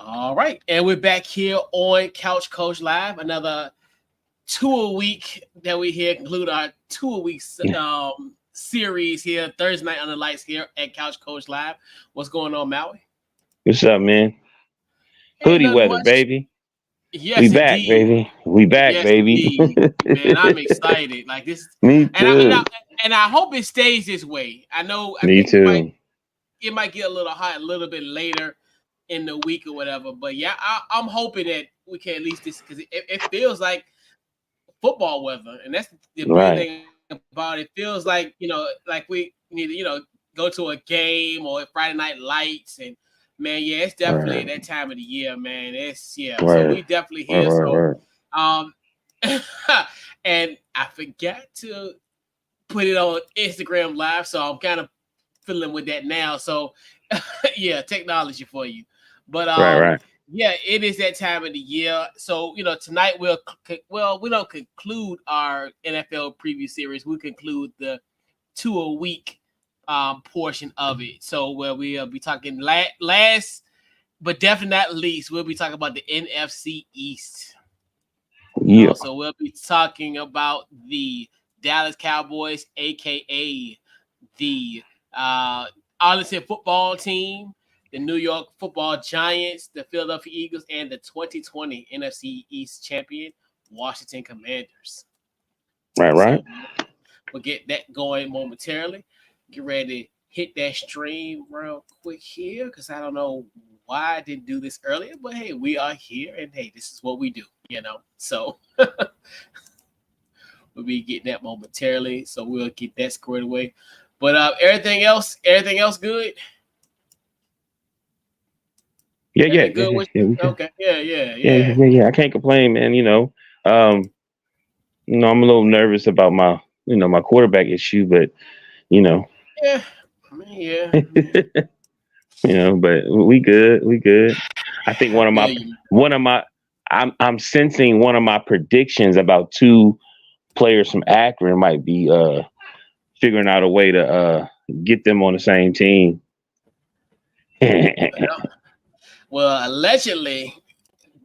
All right, and we're back here on Couch Coach Live. Another 2 a week that we here conclude our 2 a week series here Thursday night on the lights here at Couch Coach Live. What's going on, Maui? What's up, man? Hoodie weather, baby. Yes, we back, indeed. baby. We back, Yes, baby. indeed. Man, I'm excited. Like this, Me too. and I hope it stays this way. I Me think too. it might get a little hot a little bit later in the week or whatever. But yeah, I'm hoping that we can at least this because it feels like football weather, and that's the weird thing about it. It feels like like we need to go to a game or Friday Night Lights, and man, yeah, it's definitely that time of the year, man. So we definitely here. And I forgot to put it on Instagram Live, so I'm kind of fiddling with that now. So yeah, technology for you. But yeah, it is that time of the year. So tonight we don't conclude our NFL preview series. We conclude the 2 a week portion of it. So where we'll be talking last, but definitely not least, we'll be talking about the NFC EAST. Yeah. So we'll be talking about the Dallas Cowboys, aka the Arlington football team, the New York Football Giants, the Philadelphia Eagles, and the 2020 NFC East champion Washington Commanders. Right. So we'll get that going momentarily. Get ready to hit that stream real quick here because I don't know why I didn't do this earlier, but hey, we are here and hey, this is what we do, So we'll be getting that momentarily. So we'll get that squared away. But everything else good? Yeah. Good okay. Yeah. I can't complain, man. I'm a little nervous about my quarterback issue, but Yeah. But we good. I think I'm sensing one of my predictions about two players from Akron might be figuring out a way to get them on the same team. Well, allegedly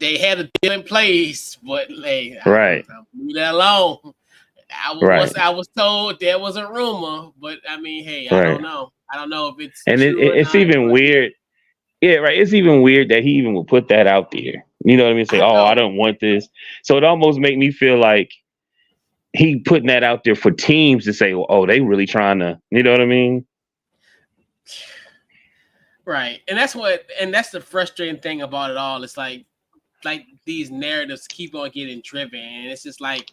they had a deal in place, but hey, right. Leave that alone. I was told there was a rumor, but I mean, hey, I don't know. I don't know if it's and true it's even weird. Yeah, right. It's even weird that he even would put that out there. You know what I mean? Say, I don't want this. So it almost make me feel like he putting that out there for teams to say, oh, they really trying to, you know what I mean? Right. And that's the frustrating thing about it all. It's like these narratives keep on getting driven. And it's just like,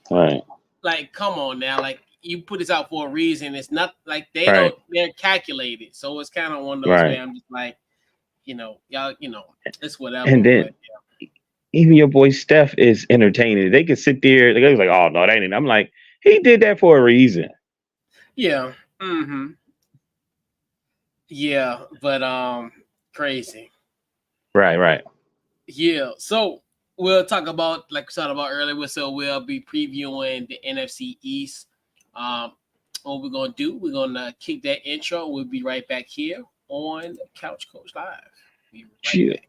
like, come on now. Like, you put this out for a reason. It's not like they're calculated. So it's kind of one of those where I'm just like, y'all, it's whatever. And then even your boy Steph is entertaining. They can sit there. They was like, oh no, that ain't it. I'm like, he did that for a reason. Yeah. Mm-hmm. Yeah, but crazy. Right. Yeah. So we'll talk about, like we talked about earlier. So we'll be previewing the NFC East. What we're gonna do? We're gonna kick that intro. We'll be right back here on Couch Coach Live. Be right back.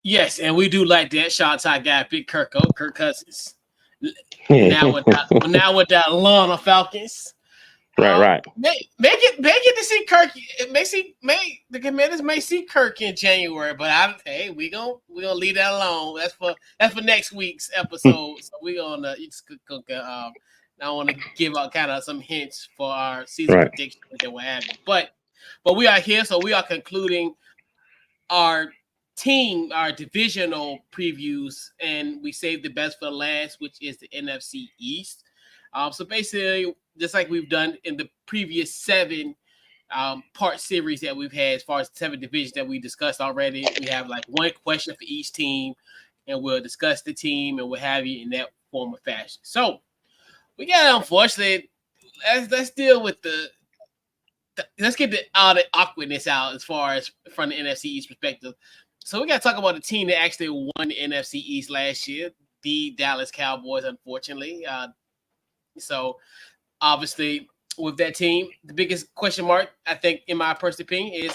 Yes, and we do like that. Shout out to our guy, Big Kirk Cousins. Now with that Atlanta Falcons. Right. Make it to see Kirk. The Commanders may see Kirk in January, but we gonna leave that alone. That's for next week's episode. So we gonna I want to give out kind of some hints for our season predictions and what have you. But we are here, so we are concluding our divisional previews, and we saved the best for last, which is the NFC East. So basically, just like we've done in the previous 7 part series that we've had, as far as 7 divisions that we discussed already, we have like one question for each team, and we'll discuss the team and what have you in that form of fashion. So we got, unfortunately, let's deal with let's get all the awkwardness out as far as from the NFC East perspective. So we got to talk about the team that actually won the NFC East last year, the Dallas Cowboys, unfortunately. So obviously with that team, the biggest question mark, I think, in my personal opinion,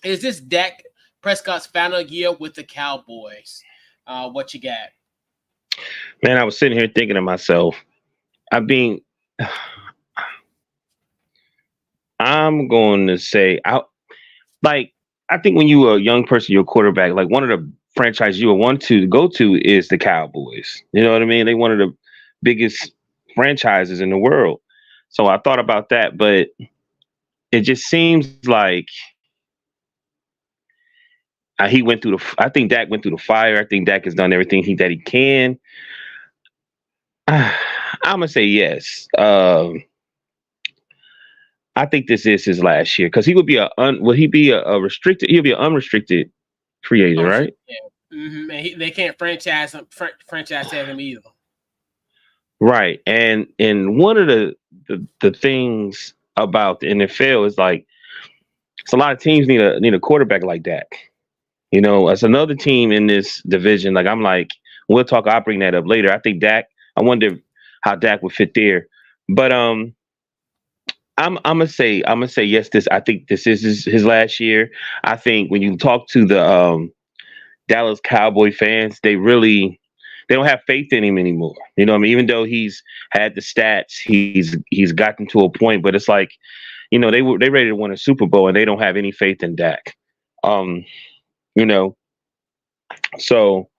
is this Dak Prescott's final year with the Cowboys? What you got? Man, I was sitting here thinking to myself, I'm going to say, I think when you were a young person, you're a quarterback, like one of the franchises you would want to go to is the Cowboys. You know what I mean? They're one of the biggest franchises in the world. So I thought about that, but it just seems like he went through I think Dak went through the fire. I think Dak has done everything that he can. I'm gonna say yes. I think this is his last year because he would be will he be a restricted? He'll be an unrestricted free agent, right? Yeah. Mm-hmm. And they can't franchise him either. Right, and one of the things about the NFL is like, it's a lot of teams need a quarterback like Dak. You know, as another team in this division, like we'll talk. I'll bring that up later. I think Dak. I wonder how Dak would fit there, but I'm gonna say yes. I think this is his last year. I think when you talk to the Dallas Cowboy fans, they don't have faith in him anymore. You know what I mean? Even though he's had the stats, he's gotten to a point, but it's like, you know, they ready to win a Super Bowl and they don't have any faith in Dak. You know, so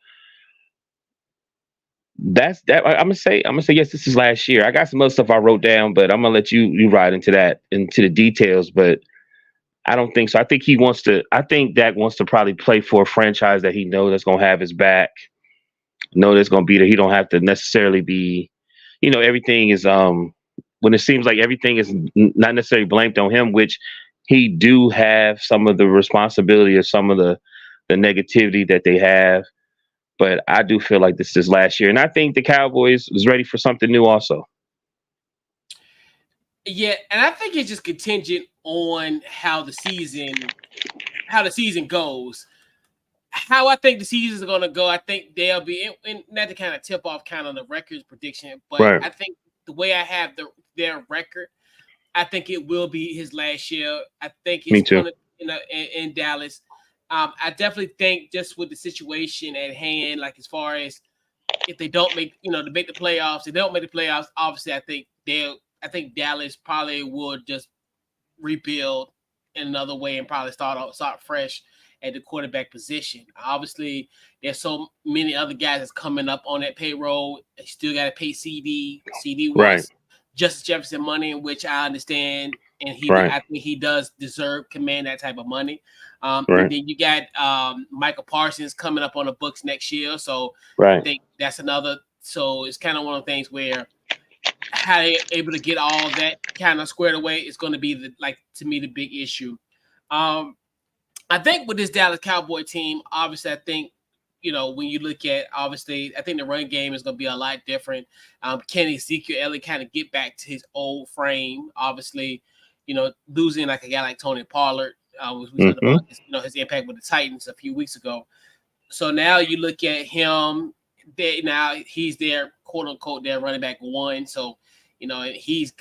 that's that. I'm gonna say yes, this is last year. I got some other stuff I wrote down, but I'm gonna let you ride into the details, but I don't think so. I think Dak wants to probably play for a franchise that he knows that's gonna have his back. Know that's gonna be there. He don't have to necessarily be, you know, everything is when it seems like everything is not necessarily blamed on him, which he do have some of the responsibility of some of the negativity that they have. But I do feel like this is last year, and I think the Cowboys was ready for something new also. Yeah, and I think it's just contingent on how the season goes. How I think the season is going to go, I think they'll be in, not to kind of tip off kind of the records prediction, but right. I think the way I have their record, I think it will be his last year. I think it's going to in Dallas. I definitely think just with the situation at hand, like as far as if they don't make the playoffs, if they don't make the playoffs, obviously I think Dallas probably would just rebuild in another way and probably start fresh at the quarterback position. Obviously, there's so many other guys that's coming up on that payroll. They still got to pay CD. CD wants Justice Jefferson money, which I understand, and I think he does command that type of money. And then you got Michael Parsons coming up on the books next year, so I think that's another. So it's kind of one of the things where how they're able to get all that kind of squared away is going to be to me the big issue. I think with this Dallas Cowboy team, obviously, I think, when you look at, obviously, I think the run game is going to be a lot different. Can Ezekiel Elliott kind of get back to his old frame? Obviously, losing like a guy like Tony Pollard, we talked about his impact with the Titans a few weeks ago. So now you look at him. Now he's their quote unquote their running back one. So he's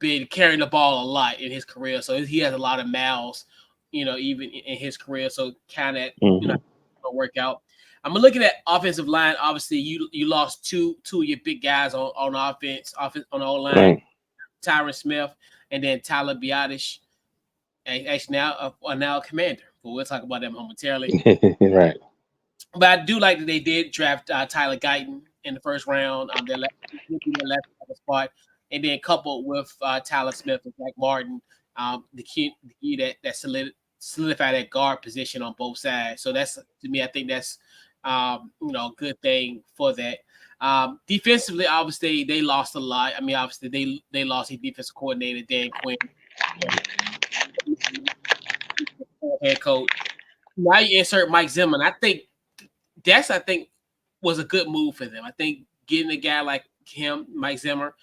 been carrying the ball a lot in his career. So he has a lot of miles, even in his career. So kind of work out. I'm looking at offensive line. Obviously, you lost two of your big guys on offense on the O-line, Tyron Smith and then Tyler Biadasz. Actually now a commander. But we'll talk about them momentarily. Right. But I do like that they did draft Tyler Guyton in the first round. Their left spot, and then coupled with Tyler Smith and Zach Martin, the key that solidify that guard position on both sides. So that's, to me, I think that's a good thing for that. Defensively, obviously, they lost a lot. I mean, obviously, they lost their defensive coordinator, Dan Quinn, head coach. Now you insert Mike Zimmer. I think was a good move for them. I think getting a guy like him, Mike Zimmer,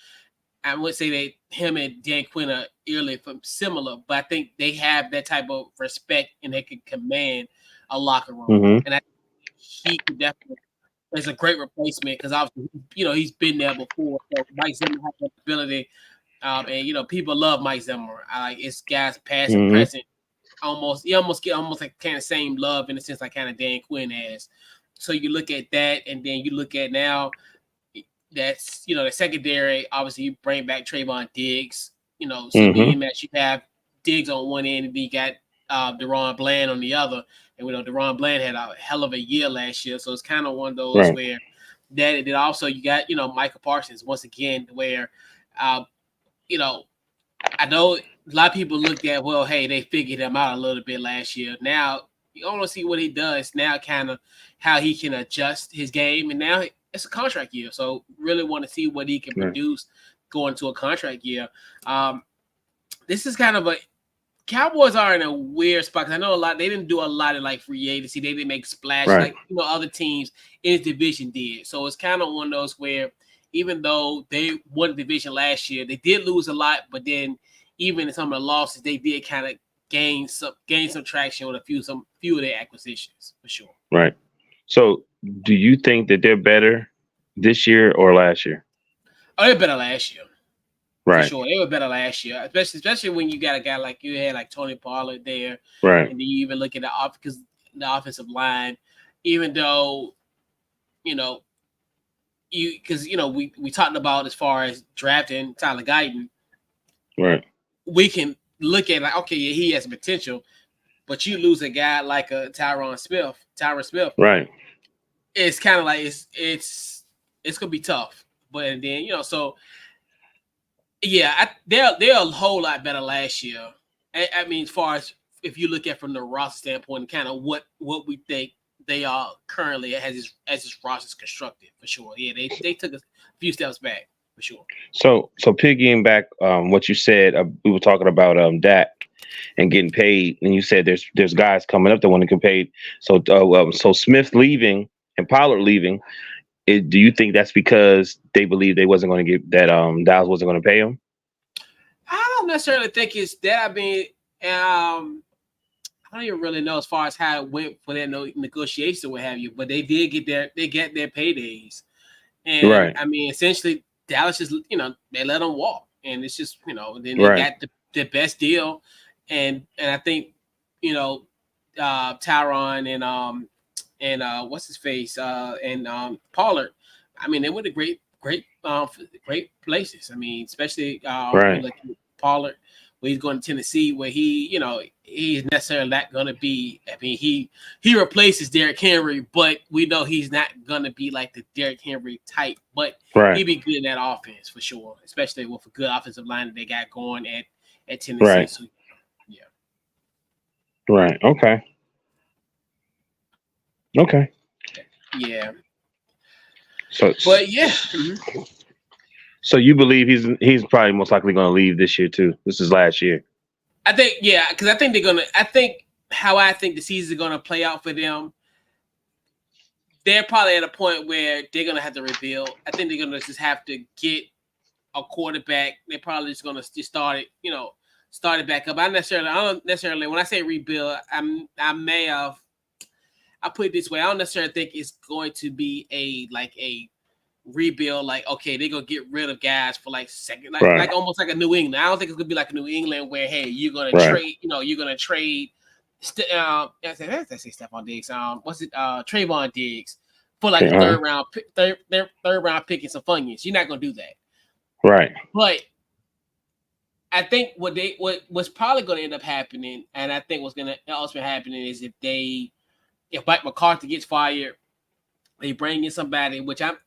I would say that him and Dan Quinn are eerily similar, but I think they have that type of respect and they can command a locker room. Mm-hmm. And I think he could definitely is a great replacement because obviously, he's been there before. So Mike Zimmer has the ability, and people love Mike Zimmer. It's guys past and present. You almost get like kind of same love in the sense like kind of Dan Quinn has. So you look at that, and then you look at now that's the secondary. Obviously, you bring back Trayvon Diggs. So being that you have Diggs on one end, and then you got DeRon Bland on the other, and we know DeRon Bland had a hell of a year last year. So it's kind of one of those where that, and then also you got Michael Parsons once again, where I know a lot of people looked at, well, hey, they figured him out a little bit last year. Now you want to see what he does now, kind of how he can adjust his game, and now it's a contract year, so really want to see what he can produce going to a contract year. This is kind of Cowboys are in a weird spot because I know they didn't do a lot of like free agency. They didn't make splash like other teams in his division did. So it's kind of one of those where even though they won the division last year, they did lose a lot, but then even in some of the losses, they did kind of gain some traction with a few of their acquisitions for sure. Right. So do you think that they're better this year or last year? Oh, they're better last year. Right. For sure. They were better last year, especially when you got a guy like you had, like Tony Pollard there. Right. And then you even look at the offensive line, even though, we talked about as far as drafting Tyler Guyton. Right. We can look at okay, yeah, he has potential, but you lose a guy like a Tyron Smith. Right. It's kind of like it's gonna be tough. But then so yeah, they're a whole lot better last year. I mean, as far as if you look at from the roster standpoint, and kind of what we think they are currently as this roster is constructed for sure. Yeah, they took a few steps back for sure. So piggying back what you said, we were talking about Dak and getting paid, and you said there's guys coming up that want to get paid. So so Smith leaving and Pollard leaving. Do you think that's because they believe they wasn't going to get that Dallas wasn't going to pay him? I don't necessarily think it's that. I mean, I don't even really know as far as how it went for that negotiation, what have you. But they did get their paydays, and I mean, essentially Dallas just they let them walk, and it's just then they got the best deal, and I think Tyron and what's his face and Pollard. I mean, they went to great places. I mean, especially like Pollard, where he's going to Tennessee, where he's necessarily not going to be. I mean, he replaces Derrick Henry, but we know he's not going to be like the Derrick Henry type. But he'd be good in that offense for sure, especially with a good offensive line that they got going at Tennessee. Right. So, yeah. Right. Okay. Yeah. But yeah. Mm-hmm. So you believe he's probably most likely going to leave this year too? This is last year. I think because I think they're gonna. I think the season is going to play out for them. They're probably at a point where they're going to have to rebuild. I think they're going to just have to get a quarterback. They're probably just going to just start it back up. I don't necessarily. When I say rebuild, I put it this way. I don't necessarily think it's going to be a rebuild. Like, okay, they're going to get rid of guys for like second, like almost like a New England. I don't think it's going to be like a New England where, hey, you're going to trade, you're going to trade, I say Stephon Diggs. Trayvon Diggs for like a third round pick and some Funyuns. You're not going to do that. Right. But I think what's probably going to end up happening, and I think what's going to also be happening is if Mike McCarthy gets fired, They bring in somebody, which I'm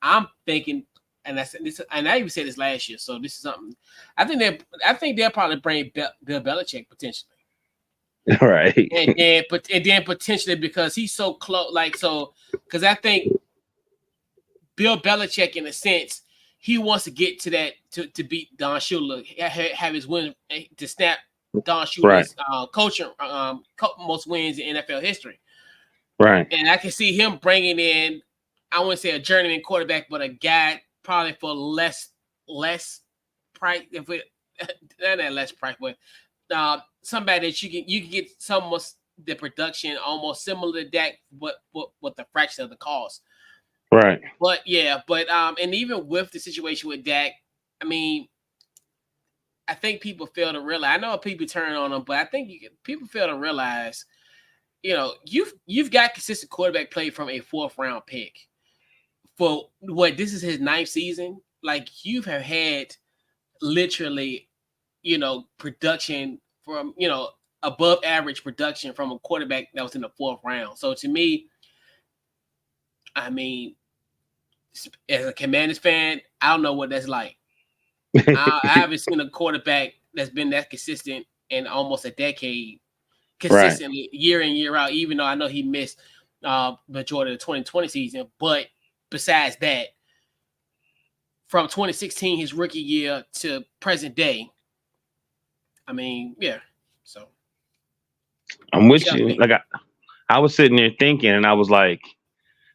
thinking, and I said this, and I even said this last year. So this is something I think they'll probably bring Bill Belichick potentially. Right. And then potentially because he's so close, because I think Bill Belichick, in a sense, he wants to get to that to beat Don Shula, have his win to snap Don Shula's coaching most wins in NFL history. Right. And I can see him bringing in, I wouldn't say a journeyman quarterback, but a guy probably for less price. If it not less price, but somebody that you can get some of the production almost similar to Dak, but with the fraction of the cost. Right. But and even with the situation with Dak, I mean, I think people fail to realize. I know people turn on him, but I think people fail to realize. You've got consistent quarterback play from a 4th round pick. For what, this is his 9th season. Like, you have had literally, production from, above average production from a quarterback that was in the 4th round. So to me, I mean, as a Commanders fan, I don't know what that's like. I haven't seen a quarterback that's been that consistent in almost a decade, consistently, year in, year out, even though I know he missed majority of the 2020 season. But besides that, from 2016, his rookie year, to present day, I mean, yeah. So I'm with you. Like, I was sitting there thinking, and I was like,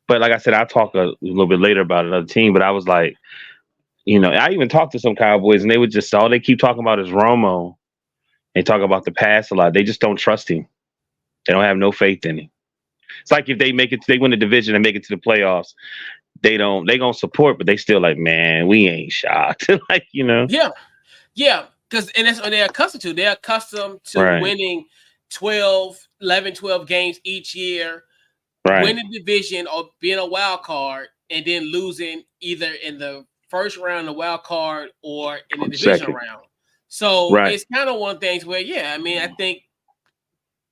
but like I said, I'll talk a little bit later about another team, but I was like, I even talked to some Cowboys, and they would just, all they keep talking about is Romo. They talk about the pass a lot. They just don't trust him. They don't have no faith in him. It's like if they win the division and make it to the playoffs, they gonna support, but they still like, man, we ain't shocked. Yeah. Because, and that's what they're accustomed to. They're accustomed to winning 11, 12 games each year, winning division or being a wild card, and then losing either in the first round, the wild card, or in the division round. So it's kind of one of the things where, I mean, I think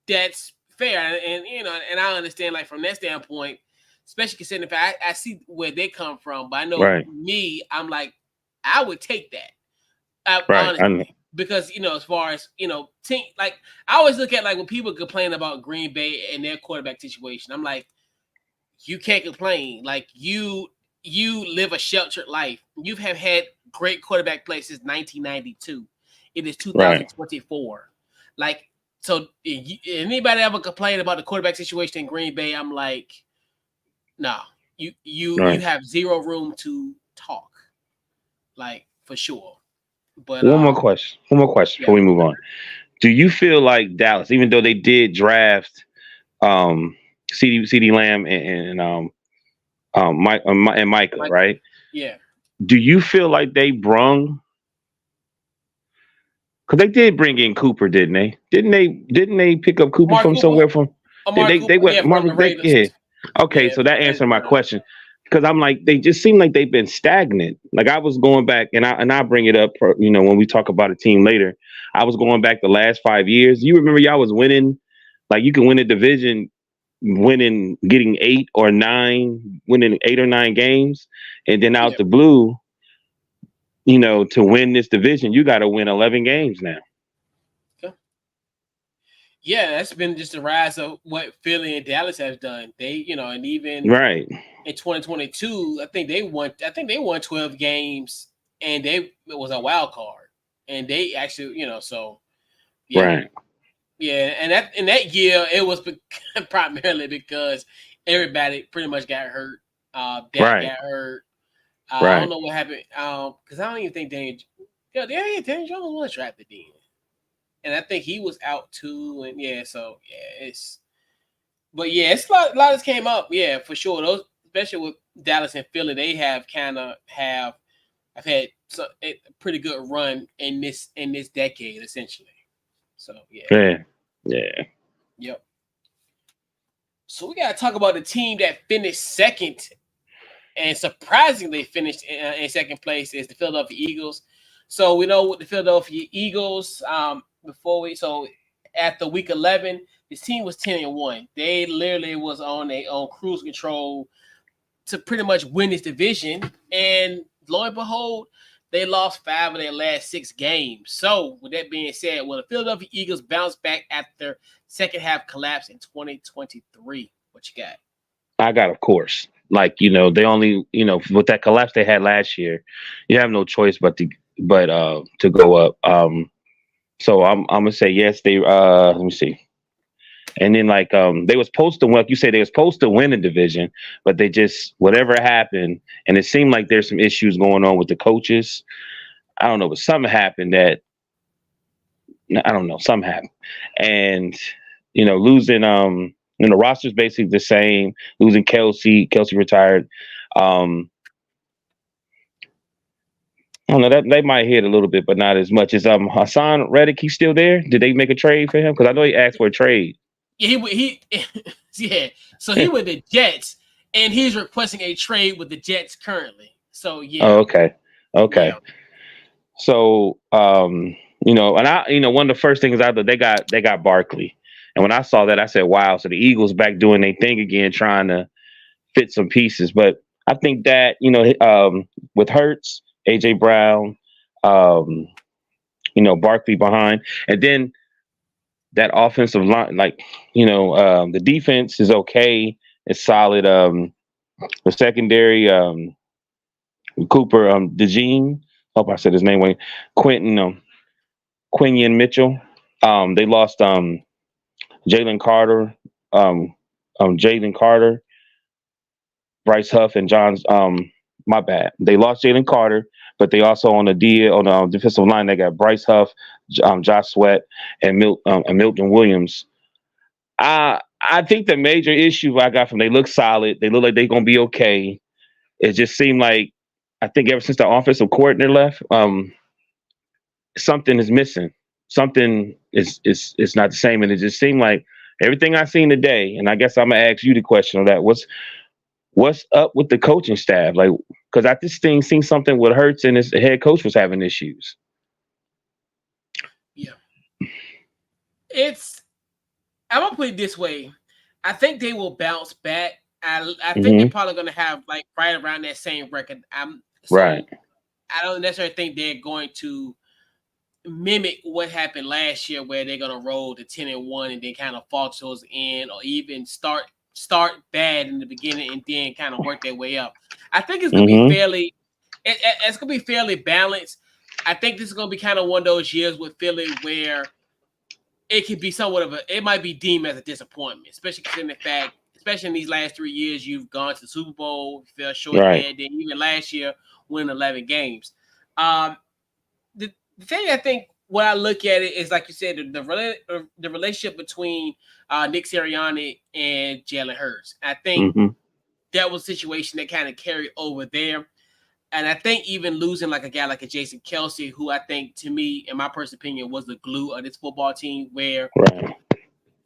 that's fair. And, and I understand, like, from that standpoint, especially considering if I see where they come from, but I know me, I'm like, I would take that. Honestly, because, as far as, team, like, I always look at, like, when people complain about Green Bay and their quarterback situation, I'm like, you can't complain. Like, you live a sheltered life. You have had great quarterback play since 1992. It is 2024. Like, so anybody ever complain about the quarterback situation in Green Bay, I'm like, no, you have zero room to talk, like, for sure. But one more question before we move on. Do you feel like Dallas, even though they did draft CeeDee Lamb and Micah, right? Yeah. Do you feel like they brung? Because they did bring in Cooper, didn't they? Didn't they pick up Cooper from somewhere from? They went from the Raiders. Yeah. Okay, so that answered my question. Because I'm like, they just seem like they've been stagnant. Like, I was going back, and I bring it up, when we talk about a team later. I was going back the last 5 years. You remember y'all was winning, like, you can win a division, getting 8 or 9, winning 8 or 9 games, and then out the blue, to win this division, you got to win 11 games now. Yeah, that's been just the rise of what Philly and Dallas have done. They, and even in 2022, I think they won 12 games, and it was a wild card, and they actually, so yeah, and that year it was primarily because everybody pretty much got hurt. Dak got hurt. I don't know what happened, because I don't even think Daniel Jones was drafted then. And I think he was out too, and it's a lot that's came up, for sure. Those, especially with Dallas and Philly, they have had a pretty good run in this decade, essentially. So Yep. So we gotta talk about the team that finished second, and surprisingly finished in second place, is the Philadelphia Eagles. So we know with the Philadelphia Eagles, after week 11, this team was 10-1. They literally was on cruise control to pretty much win this division. And lo and behold, they lost 5 of their last 6 games. So, with that being said, will the Philadelphia Eagles bounce back after second half collapse in 2023? What you got? I got, of course. Like, they only, with that collapse they had last year, you have no choice but to go up. So I'm gonna say yes. They let me see. And then they were supposed to win, like you said, they were supposed to win the division, but they just whatever happened, and it seemed like there's some issues going on with the coaches. I don't know, but something happened that I don't know, something happened. And losing the roster's basically the same, losing Kelsey retired. I don't know, that they might hit a little bit, but not as much as Hassan Reddick. He's still there. Did they make a trade for him? Because I know he asked for a trade. Yeah, he yeah. So he with the Jets, and he's requesting a trade with the Jets currently. So yeah. Oh, okay. Yeah. So and one of the first things they got Barkley, and when I saw that, I said, "Wow!" So the Eagles back doing their thing again, trying to fit some pieces. But I think that with Hurts, AJ Brown, Barkley behind, and then that offensive line, the defense is okay. It's solid. The secondary, Cooper, DeJean, hope I said his name right. Quinion Mitchell. They lost Jalen Carter, Bryce Huff, and John's. My bad. They lost Jalen Carter, but they also on the defensive line they got Bryce Huff, Josh Sweat, and Milton Williams. I think the major issue I got from they look solid. They look like they're gonna be okay. It just seemed like I think ever since the offensive coordinator left, something is missing. Something is not the same, and it just seemed like everything I seen today. And I guess I'm gonna ask you the question of that: What's up with the coaching staff? Like, because I just seen something with Hurts and his head coach was having issues. Yeah, I'm gonna put it this way. I think they will bounce back. I think they're probably gonna have right around that same record. Right. I don't necessarily think they're going to mimic what happened last year, where they're gonna roll to 10-1 and then kind of fall towards the end, or even start bad in the beginning and then kind of work their way up. I think it's gonna be fairly. It's gonna be fairly balanced. I think this is gonna be kind of one of those years with Philly where it could be somewhat of it might be deemed as a disappointment, especially considering the fact, especially in these last 3 years, you've gone to the Super Bowl, fell short there, then even last year, win 11 games. The thing I think when I look at it is, like you said, the relationship between Nick Sirianni and Jalen Hurts. I think that was a situation that kind of carried over there. And I think even losing a guy like a Jason Kelsey, who I think, to me, in my personal opinion, was the glue of this football team, where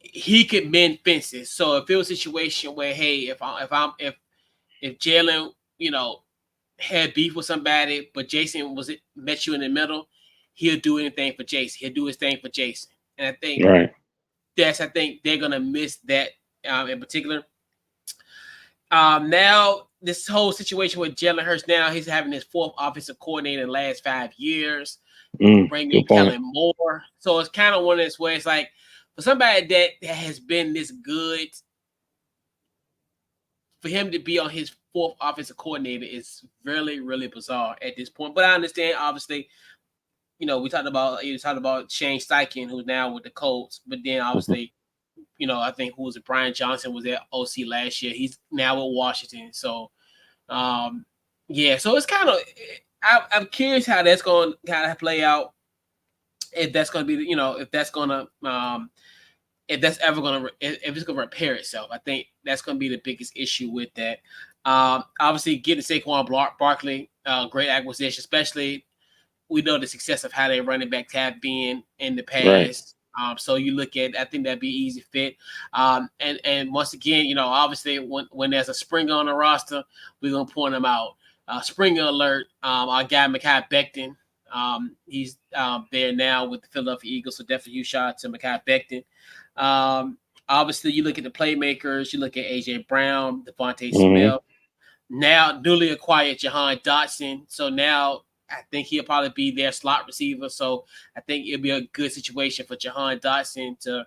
he could mend fences. So if it was a situation where, hey, if Jalen, had beef with somebody, but Jason met you in the middle, he'll do anything for Jason. He'll do his thing for Jason. And I think I think they're gonna miss that in particular. Now this whole situation with Jalen Hurts, now he's having his 4th offensive coordinator in the last 5 years, bringing Kellen Moore. So it's kind of one of those where it's like, for somebody that has been this good, for him to be on his 4th offensive coordinator is really, really bizarre at this point. But I understand, obviously, you talked about Shane Steichen, who's now with the Colts, but then obviously, I think who was it? Brian Johnson was at OC last year. He's now with Washington. So, so it's kind of, I'm curious how that's going to kind of play out. If that's going to be, if that's going to, if that's ever going to, if it's going to repair itself. I think that's going to be the biggest issue with that. Obviously, getting Saquon Barkley, great acquisition, especially we know the success of how their running backs have been in the past. So you look at, I think that'd be easy fit. And once again, obviously when there's a Springer on the roster, we're gonna point him out. Springer alert. Our guy Mekhi Becton. He's there now with the Philadelphia Eagles, so definitely huge shout out to Mekhi Becton. Obviously, you look at the playmakers. You look at AJ Brown, Devontae Smith. now newly acquired Jahan Dotson. So now I think he'll probably be their slot receiver. So I think it'll be a good situation for Jahan Dotson to,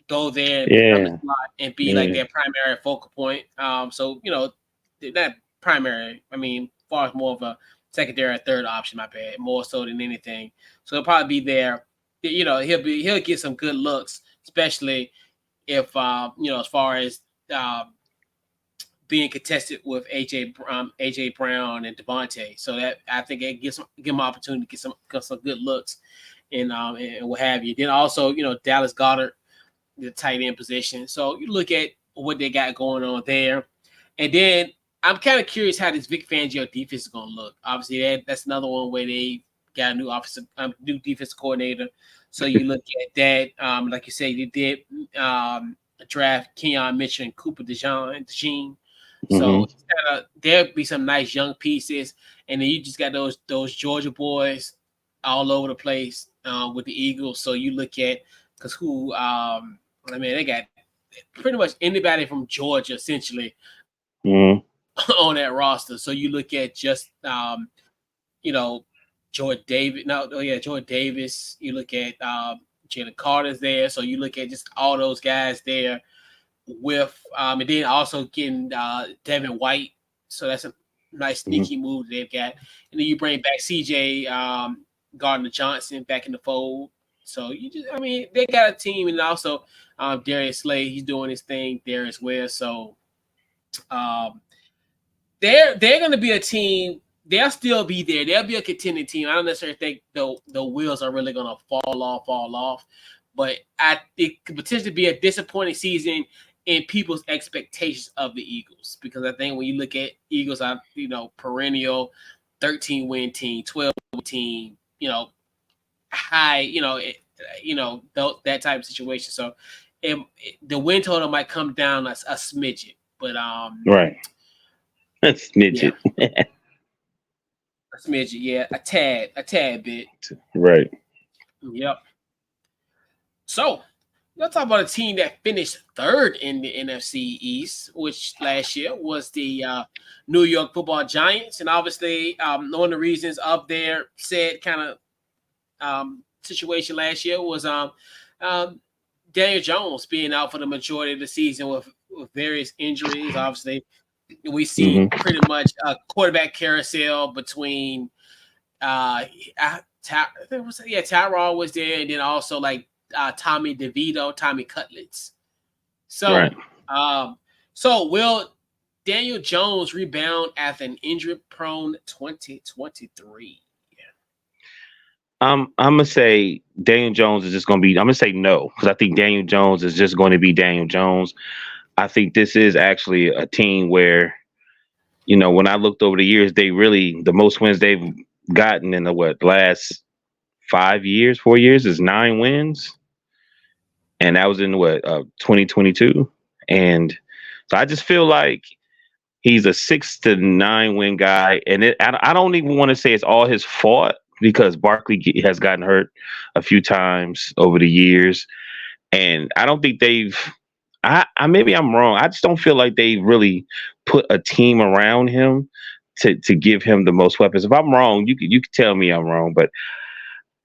go there and become the slot and be like their primary focal point. So that primary, I mean, far as more of a secondary or third option, my bad, more so than anything. So he'll probably be there. He'll get some good looks, especially if as far as being contested with AJ Brown and Devontae. So that I think it give him opportunity to get some good looks and what have you. Then also, Dallas Goedert, the tight end position. So you look at what they got going on there. And then I'm kind of curious how this Vic Fangio defense is going to look. Obviously, that's another one where they got a new defensive coordinator. So you look at that. Like you said, you did draft Keon Mitchell and Cooper DeJean. So there'll be some nice young pieces. And then you just got those Georgia boys all over the place with the Eagles. So you look at they got pretty much anybody from Georgia essentially on that roster. So you look at just Jordan Davis. You look at Jalen Carter's there. So you look at just all those guys there with and then also getting Devin White. So that's a nice sneaky move they've got. And then you bring back CJ Gardner Johnson back in the fold. So they got a team, and also Darius Slay, he's doing his thing there as well. So they're going to be a team. They'll still be there. They'll be a contending team. I don't necessarily think the wheels are really going to fall off. But it could potentially be a disappointing season in people's expectations of the Eagles, because I think when you look at Eagles, perennial 13-win team, 12-win team, high, that type of situation. So the win total might come down a smidget, but right, a smidget, a smidget, yeah, a tad bit, right. Yep. So let's talk about a team that finished third in the NFC East, which last year was the New York Football Giants, and obviously one of the reasons of their said kind of situation last year was Daniel Jones being out for the majority of the season with various injuries. Obviously, we see pretty much a quarterback carousel between Tyrod was there, and then also like Tommy DeVito, Tommy Cutlets. So, so will Daniel Jones rebound after an injury-prone 2023? I'm gonna say Daniel Jones is just gonna be. I'm gonna say no, because I think Daniel Jones is just going to be Daniel Jones. I think this is actually a team where, when I looked over the years, the most wins they've gotten in the last 4 years is 9 wins, and that was in 2022. And so I just feel like he's a 6 to 9 win guy, and I don't even want to say it's all his fault, because Barkley has gotten hurt a few times over the years. And I don't think maybe I'm wrong. I just don't feel like they really put a team around him to give him the most weapons. If I'm wrong, you can tell me I'm wrong, but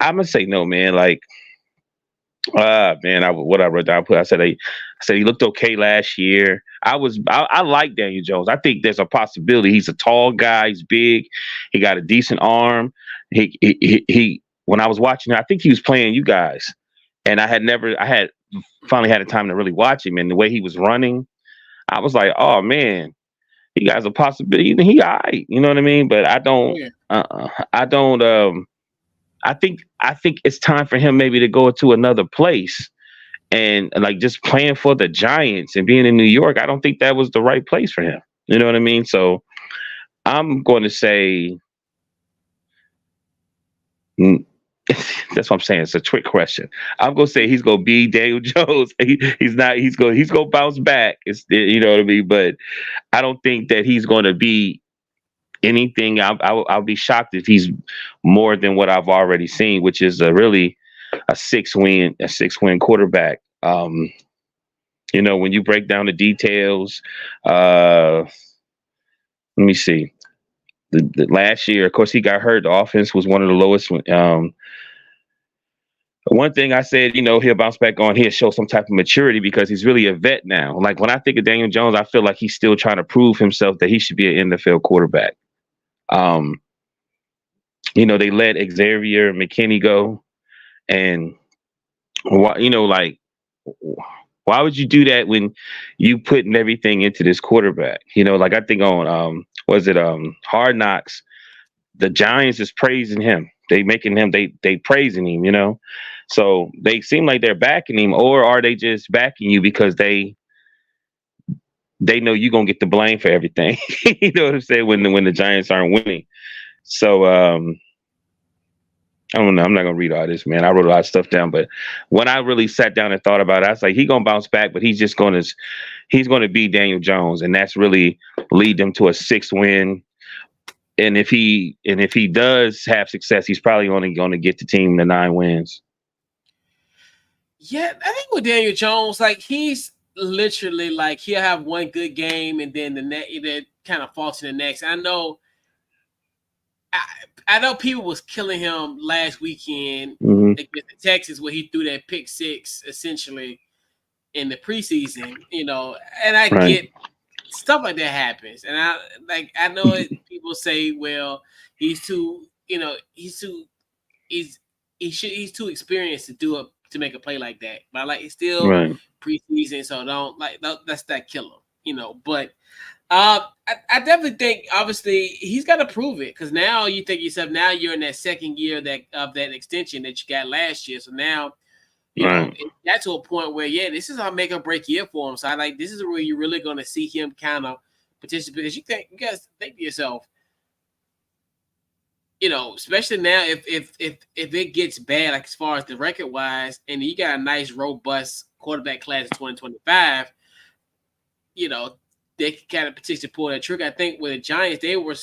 I'm going to say no, man. Like, what I wrote down, I said he looked okay last year. I like Daniel Jones. I think there's a possibility. He's a tall guy. He's big. He got a decent arm. He when I was watching, I think he was playing you guys, and I had finally had a time to really watch him, and the way he was running, I was like, oh man, he got a possibility. He all right, you know what I mean? But I don't. I think it's time for him maybe to go to another place, and like just playing for the Giants and being in New York. I don't think that was the right place for him. You know what I mean? So I'm going to say that's what I'm saying. It's a trick question. I'm going to say he's going to be Daniel Jones. He's going to bounce back. You know what I mean? But I don't think that he's going to be anything. I'll be shocked if he's more than what I've already seen, which is really a 6-win quarterback. When you break down the details, let me see. The last year, of course, he got hurt. The offense was one of the lowest. One thing I said, he'll bounce back on. He'll show some type of maturity because he's really a vet now. Like when I think of Daniel Jones, I feel like he's still trying to prove himself that he should be an NFL quarterback. They let Xavier McKinney go, and why would you do that when you putting everything into this quarterback? Like I think on Hard Knocks, the Giants is praising him. They making him they praising him, So they seem like they're backing him, or are they just backing you because they know you're gonna get the blame for everything? You know what I'm saying? When the Giants aren't winning. So I don't know. I'm not gonna read all this, man. I wrote a lot of stuff down, but when I really sat down and thought about it, I was like, he's gonna bounce back, but he's gonna be Daniel Jones, and that's really lead them to a 6th win. And if he does have success, he's probably only going to get the team to 9 wins. Yeah, I think with Daniel Jones, like he's literally like he'll have one good game and then that kind of falls to the next. I know people was killing him last weekend against Texas where he threw that pick 6 essentially in the preseason, and I get stuff like that happens. And I know people say, well, he's too experienced to make a play like that. But it's still preseason, so don't that's that killer, But I definitely think obviously he's got to prove it because now you think yourself, now you're in that second year of that extension that you got last year. So now you know it got to a point where this is our make or break year for him. So this is where you're really going to see him kind of potentially, because you guys think to yourself, especially now if it gets bad, like as far as the record wise, and you got a nice robust quarterback class in 2025, they can kind of potentially pull that trigger. I think with the Giants, they were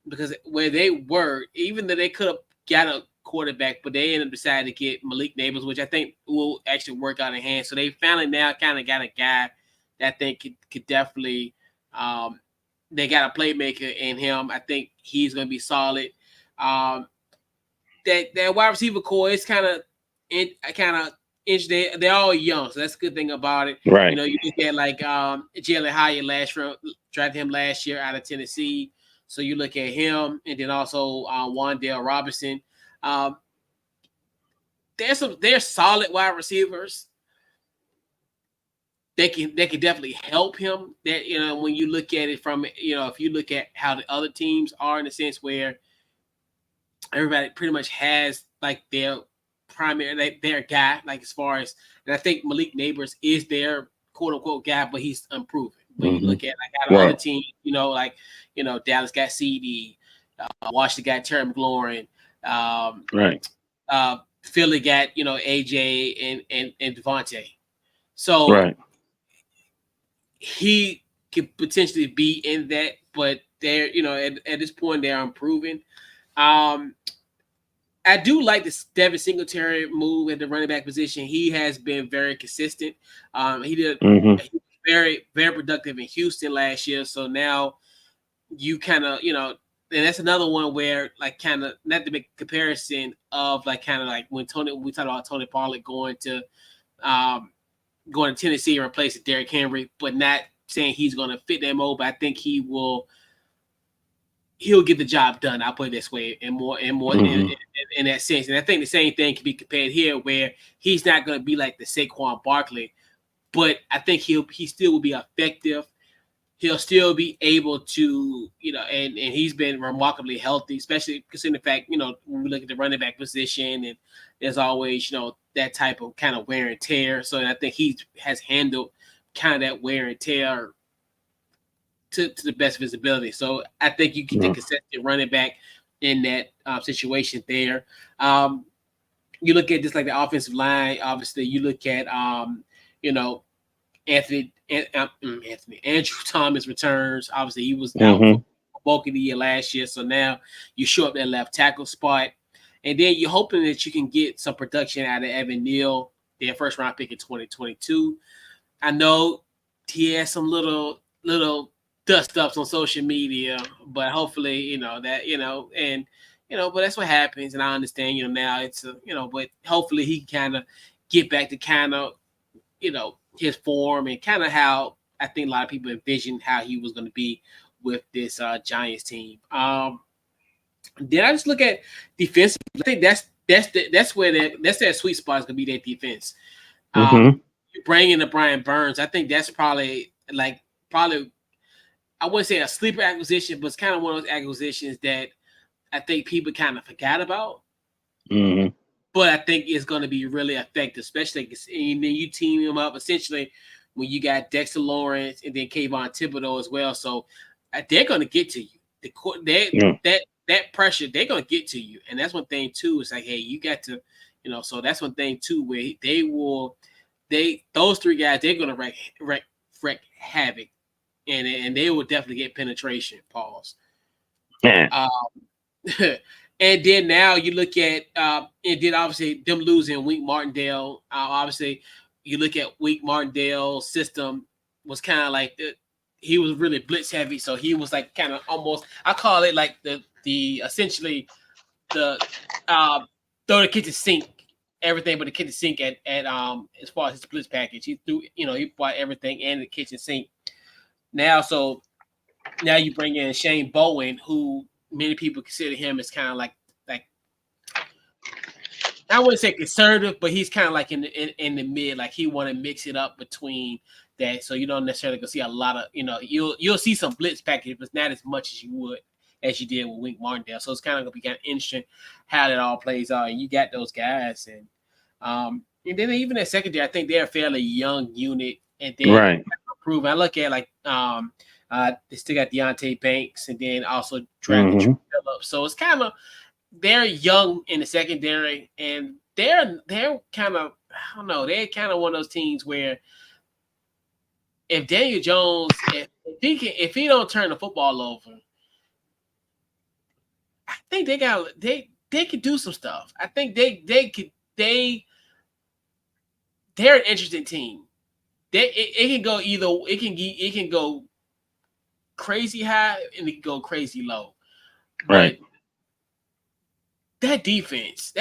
because where they were, even though they could have got a quarterback, but they ended up deciding to get Malik Nabers, which I think will actually work out in hand. So they finally now kind of got a guy that I think could definitely they got a playmaker in him. I think he's going to be solid. That wide receiver core is kind of they're all young, so that's a good thing about it. Right. You look at like Jalen Hyatt drafted him last year out of Tennessee. So you look at him, and then also Wan'Dale Robinson. They're solid wide receivers. They can definitely help him. That when you look at it from if you look at how the other teams are, in a sense where everybody pretty much has like their primary their guy, like as far as, and I think Malik Nabers is their quote unquote guy, but he's unproven. When you look at out of other teams, Dallas got CD, Washington got Terry McLaurin, Philly got AJ and Devontae. So he could potentially be in that, but they're at this point they're improving. I do like this Devin Singletary move at the running back position. He has been very consistent. He did very, very productive in Houston last year. So now you kind of, and that's another one where like kind of not to make a comparison of like kind of like when we talked about Tony Pollard going to Tennessee and replacing Derrick Henry, but not saying he's going to fit that mold. But I think he'll get the job done. I'll put it this way, and more in that sense. And I think the same thing can be compared here, where he's not going to be like the Saquon Barkley, but I think he still will be effective. He'll still be able to, and he's been remarkably healthy, especially considering the fact, when we look at the running back position, and there's always, that type of kind of wear and tear. So I think he has handled kind of that wear and tear to the best of his ability. So I think you can take a consistent running back in that situation there. You look at just like the offensive line. Obviously, you look at Andrew Thomas returns. Obviously, he was out for bulk of the year last year, so now you show up that left tackle spot, and then you're hoping that you can get some production out of Evan Neal, their first round pick in 2022. I know he has some little dust ups on social media, but hopefully, but that's what happens, and I understand, now it's but hopefully he can kind of get back to kind of, his form and kind of how I think a lot of people envisioned how he was going to be with this Giants team. Then I just look at defense. I think that's where that sweet spot is going to be, that defense. You bring in the Brian Burns. I think that's probably I wouldn't say a sleeper acquisition, but it's kind of one of those acquisitions that I think people kind of forgot about. But I think it's going to be really effective, especially and then you team him up essentially when you got Dexter Lawrence and then Kayvon Thibodeau as well. So they're going to get to you. That pressure, they're going to get to you. And that's one thing too. It's like, hey, you got to, so that's one thing too, where those three guys, they're going to wreak havoc. And they will definitely get penetration. Pause. And then now you look at and then obviously them losing Wink Martindale. Obviously, you look at Wink Martindale's system was kind of like he was really blitz heavy, so he was like kind of almost, I call it like the essentially the throw the kitchen sink, everything but the kitchen sink at as far as his blitz package. He threw, he bought everything in the kitchen sink. Now you bring in Shane Bowen, who many people consider him as kind of like I wouldn't say conservative, but he's kind of like in the mid. Like he want to mix it up between that, so you don't necessarily go see a lot of you'll see some blitz package, but not as much as you did with Wink Martindale. So it's kind of gonna be kind of interesting how that all plays out. And you got those guys, and then even at secondary, I think they're a fairly young unit, and then proven. I look at they still got Deontay Banks, and then also drafted Phillips. So it's kind of they're young in the secondary, and they're kind of, I don't know, they're kind of one of those teams where if Daniel Jones, if he don't turn the football over, I think they could do some stuff. I think they're an interesting team. It can go either. It can go crazy high and it can go crazy low. Right. But that defense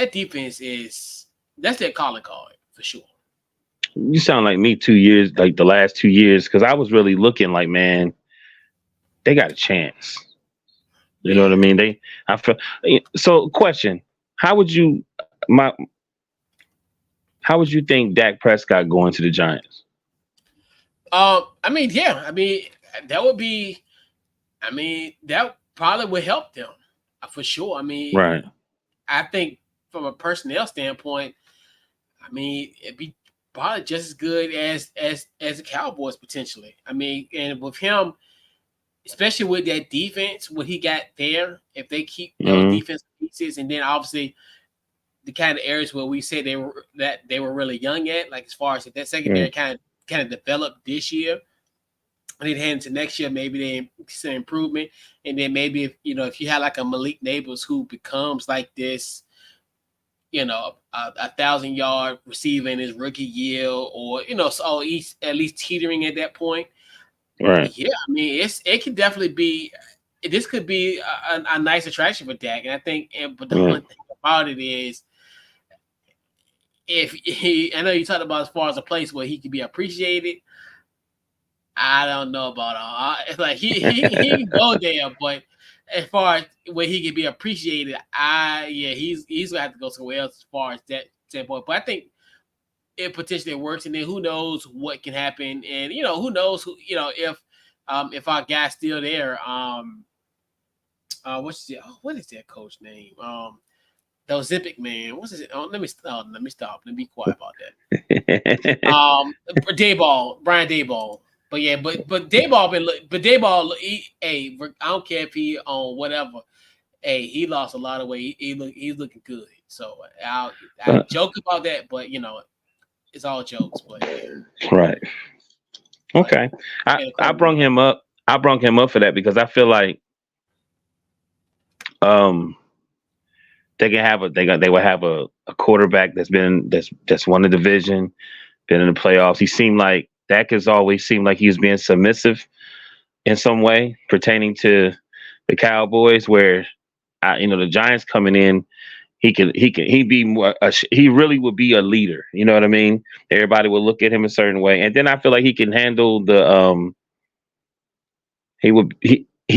that's their calling card for sure. You sound like me 2 years, like the last 2 years, because I was really looking like, man, they got a chance. You know what I mean? So question: How would you think Dak Prescott going to the Giants? That probably would help them for sure. Right. I think from a personnel standpoint, it'd be probably just as good as the Cowboys potentially. And with him, especially with that defense, what he got there, if they keep those defensive pieces, and then obviously the kind of areas where we say they were really young at, like as far as if that secondary kind of developed this year, and then head into next year, maybe they see improvement. And then maybe if you had like a Malik Neighbors who becomes like this, a 1,000-yard receiver in his rookie year, or so he's at least teetering at that point. Right. Yeah, it could definitely be. This could be a nice attraction for Dak, and I think. But the one thing about it is, I know you talked about as far as a place where he could be appreciated. I don't know about all. Like he can go there, but as far as where he can be appreciated, he's gonna have to go somewhere else as far as that standpoint. But I think it potentially works, and then who knows what can happen, and who knows if our guy's still there. What is that coach name? The Ozempic man. What's his? Let me stop. Let me be quiet about that. Brian Daboll. But yeah, but Daboll, I don't care if he on whatever. Hey, he lost a lot of weight. He's looking good. So I joke about that, but it's all jokes. But right. Okay. I brought him up. I brought him up for that because I feel like they will have a quarterback that's won the division, been in the playoffs. He seemed like Dak has always seemed like he was being submissive in some way pertaining to the Cowboys, where the Giants coming in, he'd be more. He really would be a leader. You know what I mean? Everybody would look at him a certain way, and then I feel like he can handle the. He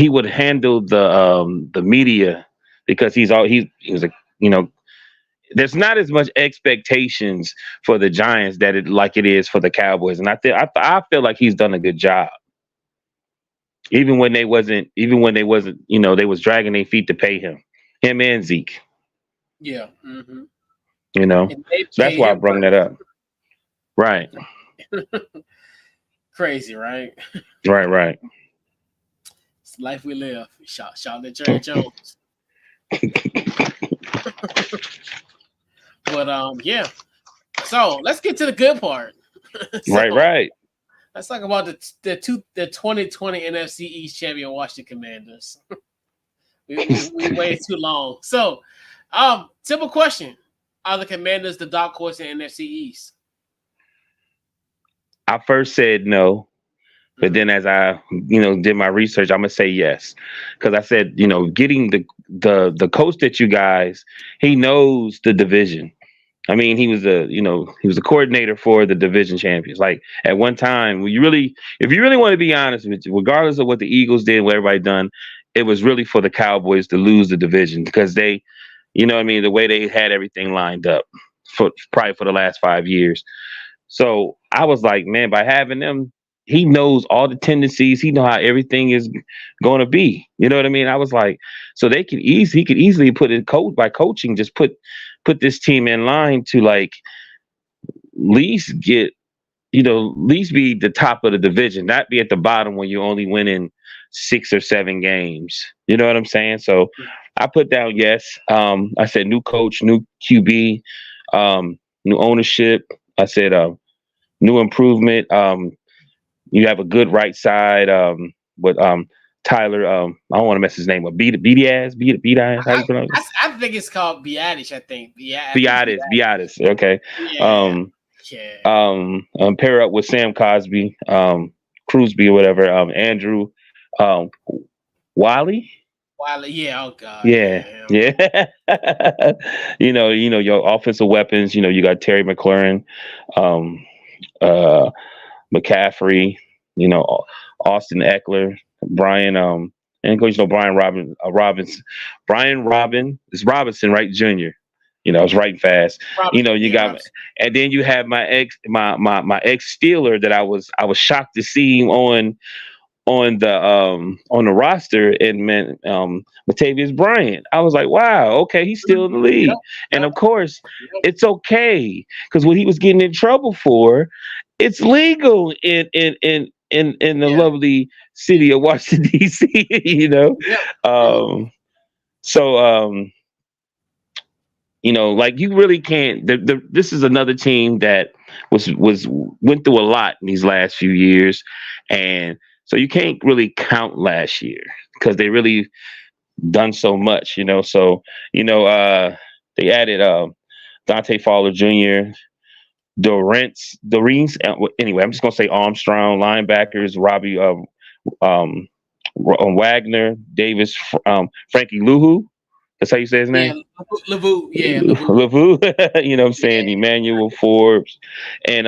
would handle the media because he was a you know. There's not as much expectations for the Giants like it is for the Cowboys, and I feel like he's done a good job. Even when they wasn't, they was dragging their feet to pay him and Zeke. Yeah. Mm-hmm. So that's why I brought that up. Right. Crazy, right? Right. It's the life we live. Shout to Jerry Jones. But yeah. So let's get to the good part. Right. Let's talk about the 2020 NFC East champion Washington Commanders. we waited too long. So, simple question: are the Commanders the dark horse in NFC East? I first said no, but then as I did my research, I'm gonna say yes, because I said getting the coach that you guys, he knows the division. I mean, he was a coordinator for the division champions. Like at one time, if you really want to be honest with you, regardless of what the Eagles did, what everybody done, it was really for the Cowboys to lose the division because they, the way they had everything lined up probably for the last 5 years. So I was like, man, by having them, he knows all the tendencies. He know how everything is going to be. You know what I mean? I was like, so he could easily put in by coaching, just put this team in line to like least get, least be the top of the division, not be at the bottom when you're only winning 6 or 7 games. You know what I'm saying? So I put down yes. I said new coach, new QB, new ownership. I said new improvement. You have a good right side with Tyler. I don't want to mess his name up. Biadiz. How you pronounce it? I think it's called Biadiz. I think Biadiz. Okay. Yeah. Pair up with Sam Cosby, Crosby or whatever. Andrew Wiley. Yeah. Oh God. Yeah. Your offensive weapons. You got Terry McLaurin, McCaffrey. Austin Eckler, Brian. And coach, Brian Robin. It's Robinson, right? Junior. I was writing fast. You got, and then you have my ex Steeler that I was shocked to see on the roster, and Latavius Bryant. I was like, wow, okay, he's still in the league. Yep. And of course, it's okay because what he was getting in trouble for, it's legal in the lovely city of Washington D.C. Yep. Like you really can't. This is another team that went through a lot in these last few years, and so you can't really count last year because they really done so much. So they added Dante Fowler Jr., Dorrance. Anyway, I'm just gonna say Armstrong, linebackers, Robbie Wagner, Davis, Frankie Luhu. That's how you say his name? Yeah, Lavu. Yeah, Lavu. You know what I'm saying? Yeah. Emmanuel Forbes. And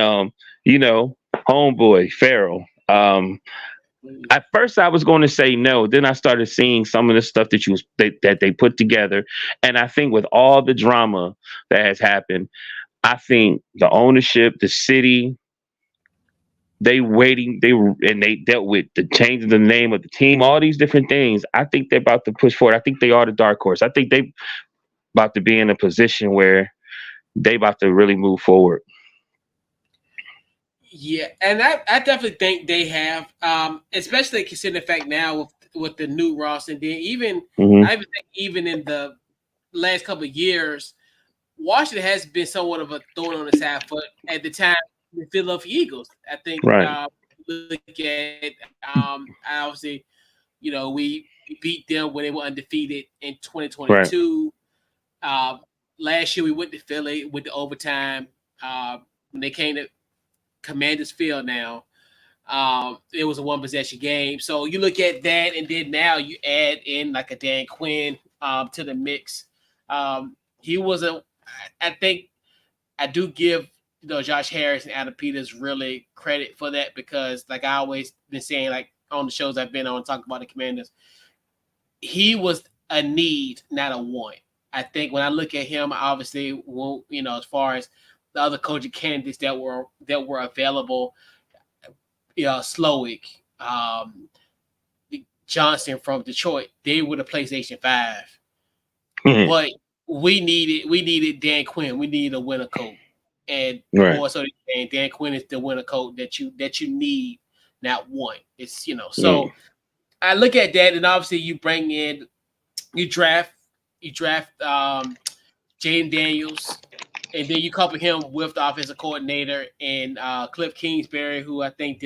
homeboy, Farrell. At first I was going to say no. Then I started seeing some of the stuff that they put together. And I think with all the drama that has happened, I think the ownership, the city, they dealt with the change of the name of the team, all these different things. I think they're about to push forward. I think they are the dark horse. I think they about to be in a position where they about to really move forward. Yeah, and I definitely think they have, especially considering the fact now with the new roster, and then even I even think even in the last couple of years, Washington has been somewhat of a thorn on the side for at the time the Philadelphia Eagles. I think look at obviously, we beat them when they were undefeated in 2022. Right. Last year we went to Philly with the overtime when they came to Commanders Field now. It was a one possession game. So you look at that, and then now you add in like a Dan Quinn to the mix. He was I think I do give Josh Harris and Adam Peters really credit for that, because like I always been saying, like on the shows I've been on talking about the Commanders, he was a need, not a want. I think when I look at him, obviously, well, as far as the other coaching candidates that were available, Slowick, Johnson from Detroit, they were the PlayStation 5. Mm-hmm. But we needed Dan Quinn. We needed a winner coach. And more so than Dan Quinn is the winner coach that you need, not one. It's so I look at that, and obviously you draft Jaden Daniels, and then you couple him with the offensive coordinator and Cliff Kingsbury, who I think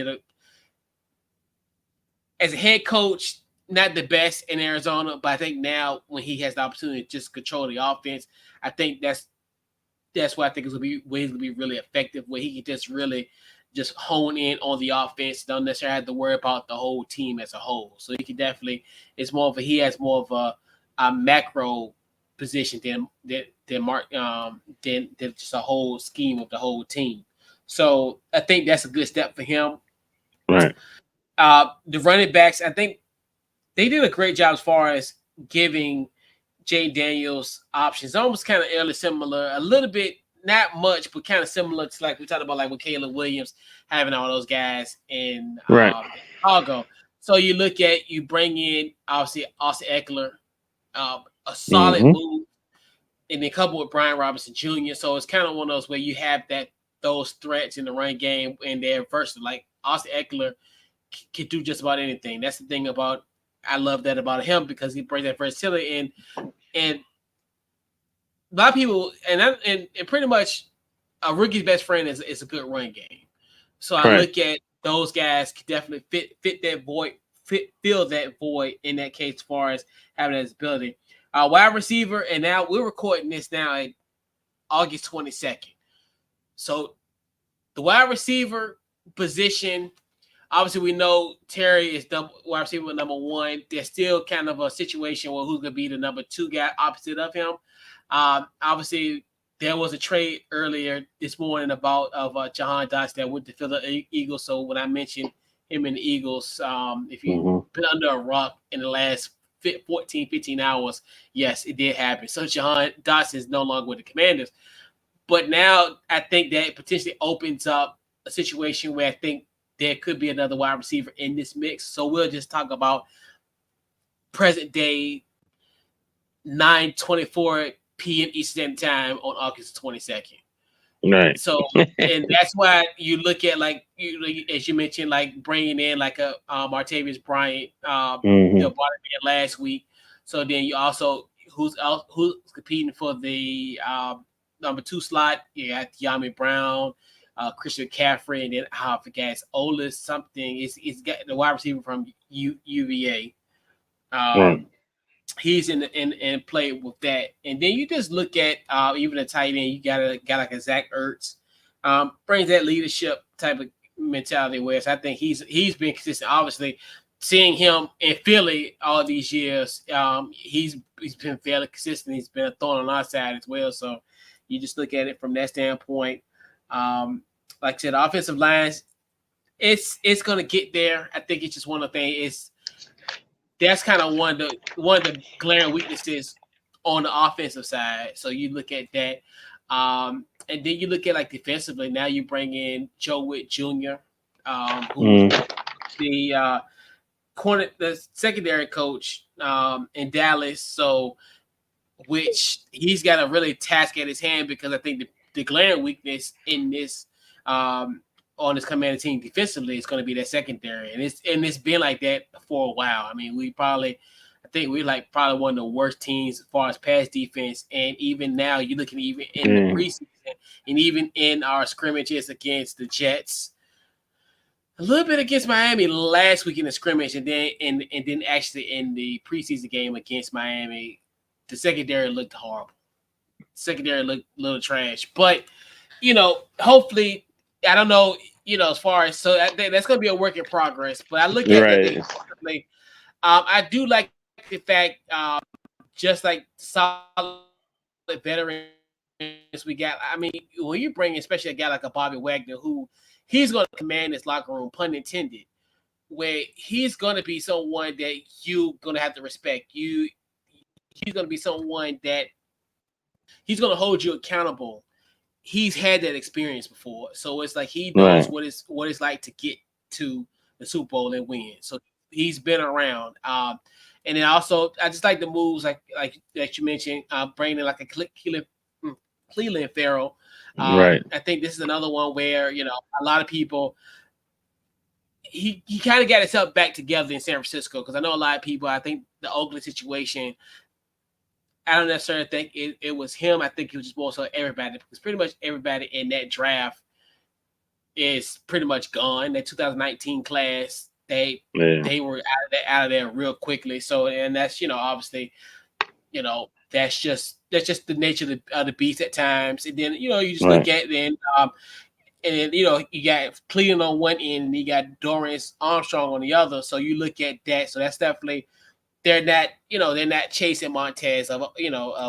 as a head coach, not the best in Arizona, but I think now when he has the opportunity to just control the offense, I think that's what I think is going to be really effective, where he can just really just hone in on the offense, don't necessarily have to worry about the whole team as a whole. So he can definitely, he has more of a macro position than just a whole scheme of the whole team. So I think that's a good step for him. Right. The running backs, I think they did a great job as far as giving Jay Daniels options, almost kind of early similar, a little bit, not much, but kind of similar to like we talked about, like with Caleb Williams having all those guys in Chicago. So you bring in obviously Austin Eckler, a solid move, and then coupled with Brian Robinson Jr. So it's kind of one of those where you have those threats in the run game, and they're versatile. Like Austin Eckler can do just about anything. That's the thing I love that about him, because he brings that versatility in. And a lot of people, and pretty much a rookie's best friend is a good run game. So I look at those guys can definitely fit that void, fill that void in that case as far as having that ability. Wide receiver, and now we're recording this now at August 22nd. So the wide receiver position, obviously we know Terry is wide receiver number one. There's still kind of a situation where who could be the number two guy opposite of him. Obviously, there was a trade earlier this morning about Jahan Dotson that went to Philadelphia Eagles. So when I mentioned him in the Eagles, if you've been under a rock in the last 14, 15 hours, yes, it did happen. So Jahan Dotson is no longer with the Commanders. But now I think that potentially opens up a situation where I think there could be another wide receiver in this mix. So we'll just talk about present day 9:24 p.m. Eastern Time on August 22nd. Right. So, and that's why you look at as you mentioned, like bringing in like a Martavius Bryant, brought him in last week. So then you also who's competing for the number 2 slot? You got Yami Brown, Christian McCaffrey, and then I forget Olis something. It's got the wide receiver from UVA. He's in play with that, and then you just look at even a tight end. You got like a Zach Ertz, brings that leadership type of mentality. Where I think he's been consistent. Obviously, seeing him in Philly all these years, he's been fairly consistent. He's been a thorn on our side as well. So you just look at it from that standpoint. Like I said, the offensive lines, it's gonna get there. I think it's just one of the things. That's kind of one of the glaring weaknesses on the offensive side. So you look at that, and then you look at like defensively. Now you bring in Joe Witt Jr., who's the secondary coach in Dallas. So, which he's got a really task at his hand, because I think the glaring weakness in this on this Commander team defensively is going to be that secondary, and it's been like that for a while. I mean, I think we're like probably one of the worst teams as far as pass defense, and even now you're looking even in the preseason and even in our scrimmages against the Jets, a little bit against Miami last week in the scrimmage, and then actually in the preseason game against Miami, the secondary looked horrible. Secondary looked a little trash, but hopefully. I don't know, as far as that's going to be a work in progress. But I look at that they I do like the fact, just like solid veterans we got. I mean, when you bring especially a guy like a Bobby Wagner, who he's going to command this locker room, pun intended, where he's going to be someone that you going to have to respect. He's going to be someone that he's going to hold you accountable. He's had that experience before, so it's like he knows what it's like to get to the Super Bowl and win. So he's been around. And then also I just like the moves like that you mentioned, bringing in like a Cleveland Farrell. I think this is another one where a lot of people. He kind of got himself back together in San Francisco, because I know a lot of people. I think the Oakland situation, I don't necessarily think it was him. I think it was just more so everybody, because pretty much everybody in that draft is pretty much gone. That 2019 class, they were out of there real quickly. So, and that's obviously, that's just the nature of the beast at times. And then you just look at then. And then, you got Cleveland on one end, and you got Dorrance Armstrong on the other. So you look at that. So that's definitely they're not chasing Montez of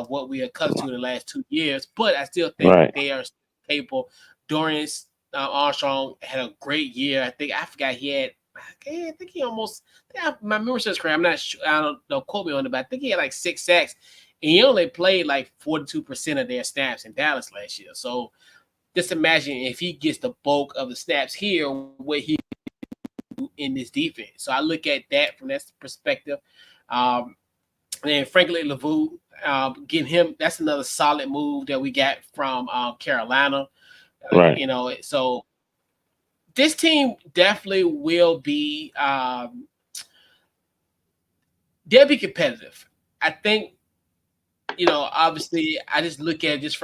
what we are accustomed to in the last 2 years. But I still think they are capable. Dorrance Armstrong had a great year. I forgot he had. I think he almost. My memory serves correct. I'm not sure. I don't know. Quote me on it, but I think he had like 6 sacks, and he only played like 42% of their snaps in Dallas last year. So. Just imagine if he gets the bulk of the snaps here, what he do in this defense. So I look at that from that perspective. And then Franklin Lavue, getting him, that's another solid move that we got from Carolina. So this team definitely will be they'll be competitive. I think. Obviously, I just look at it just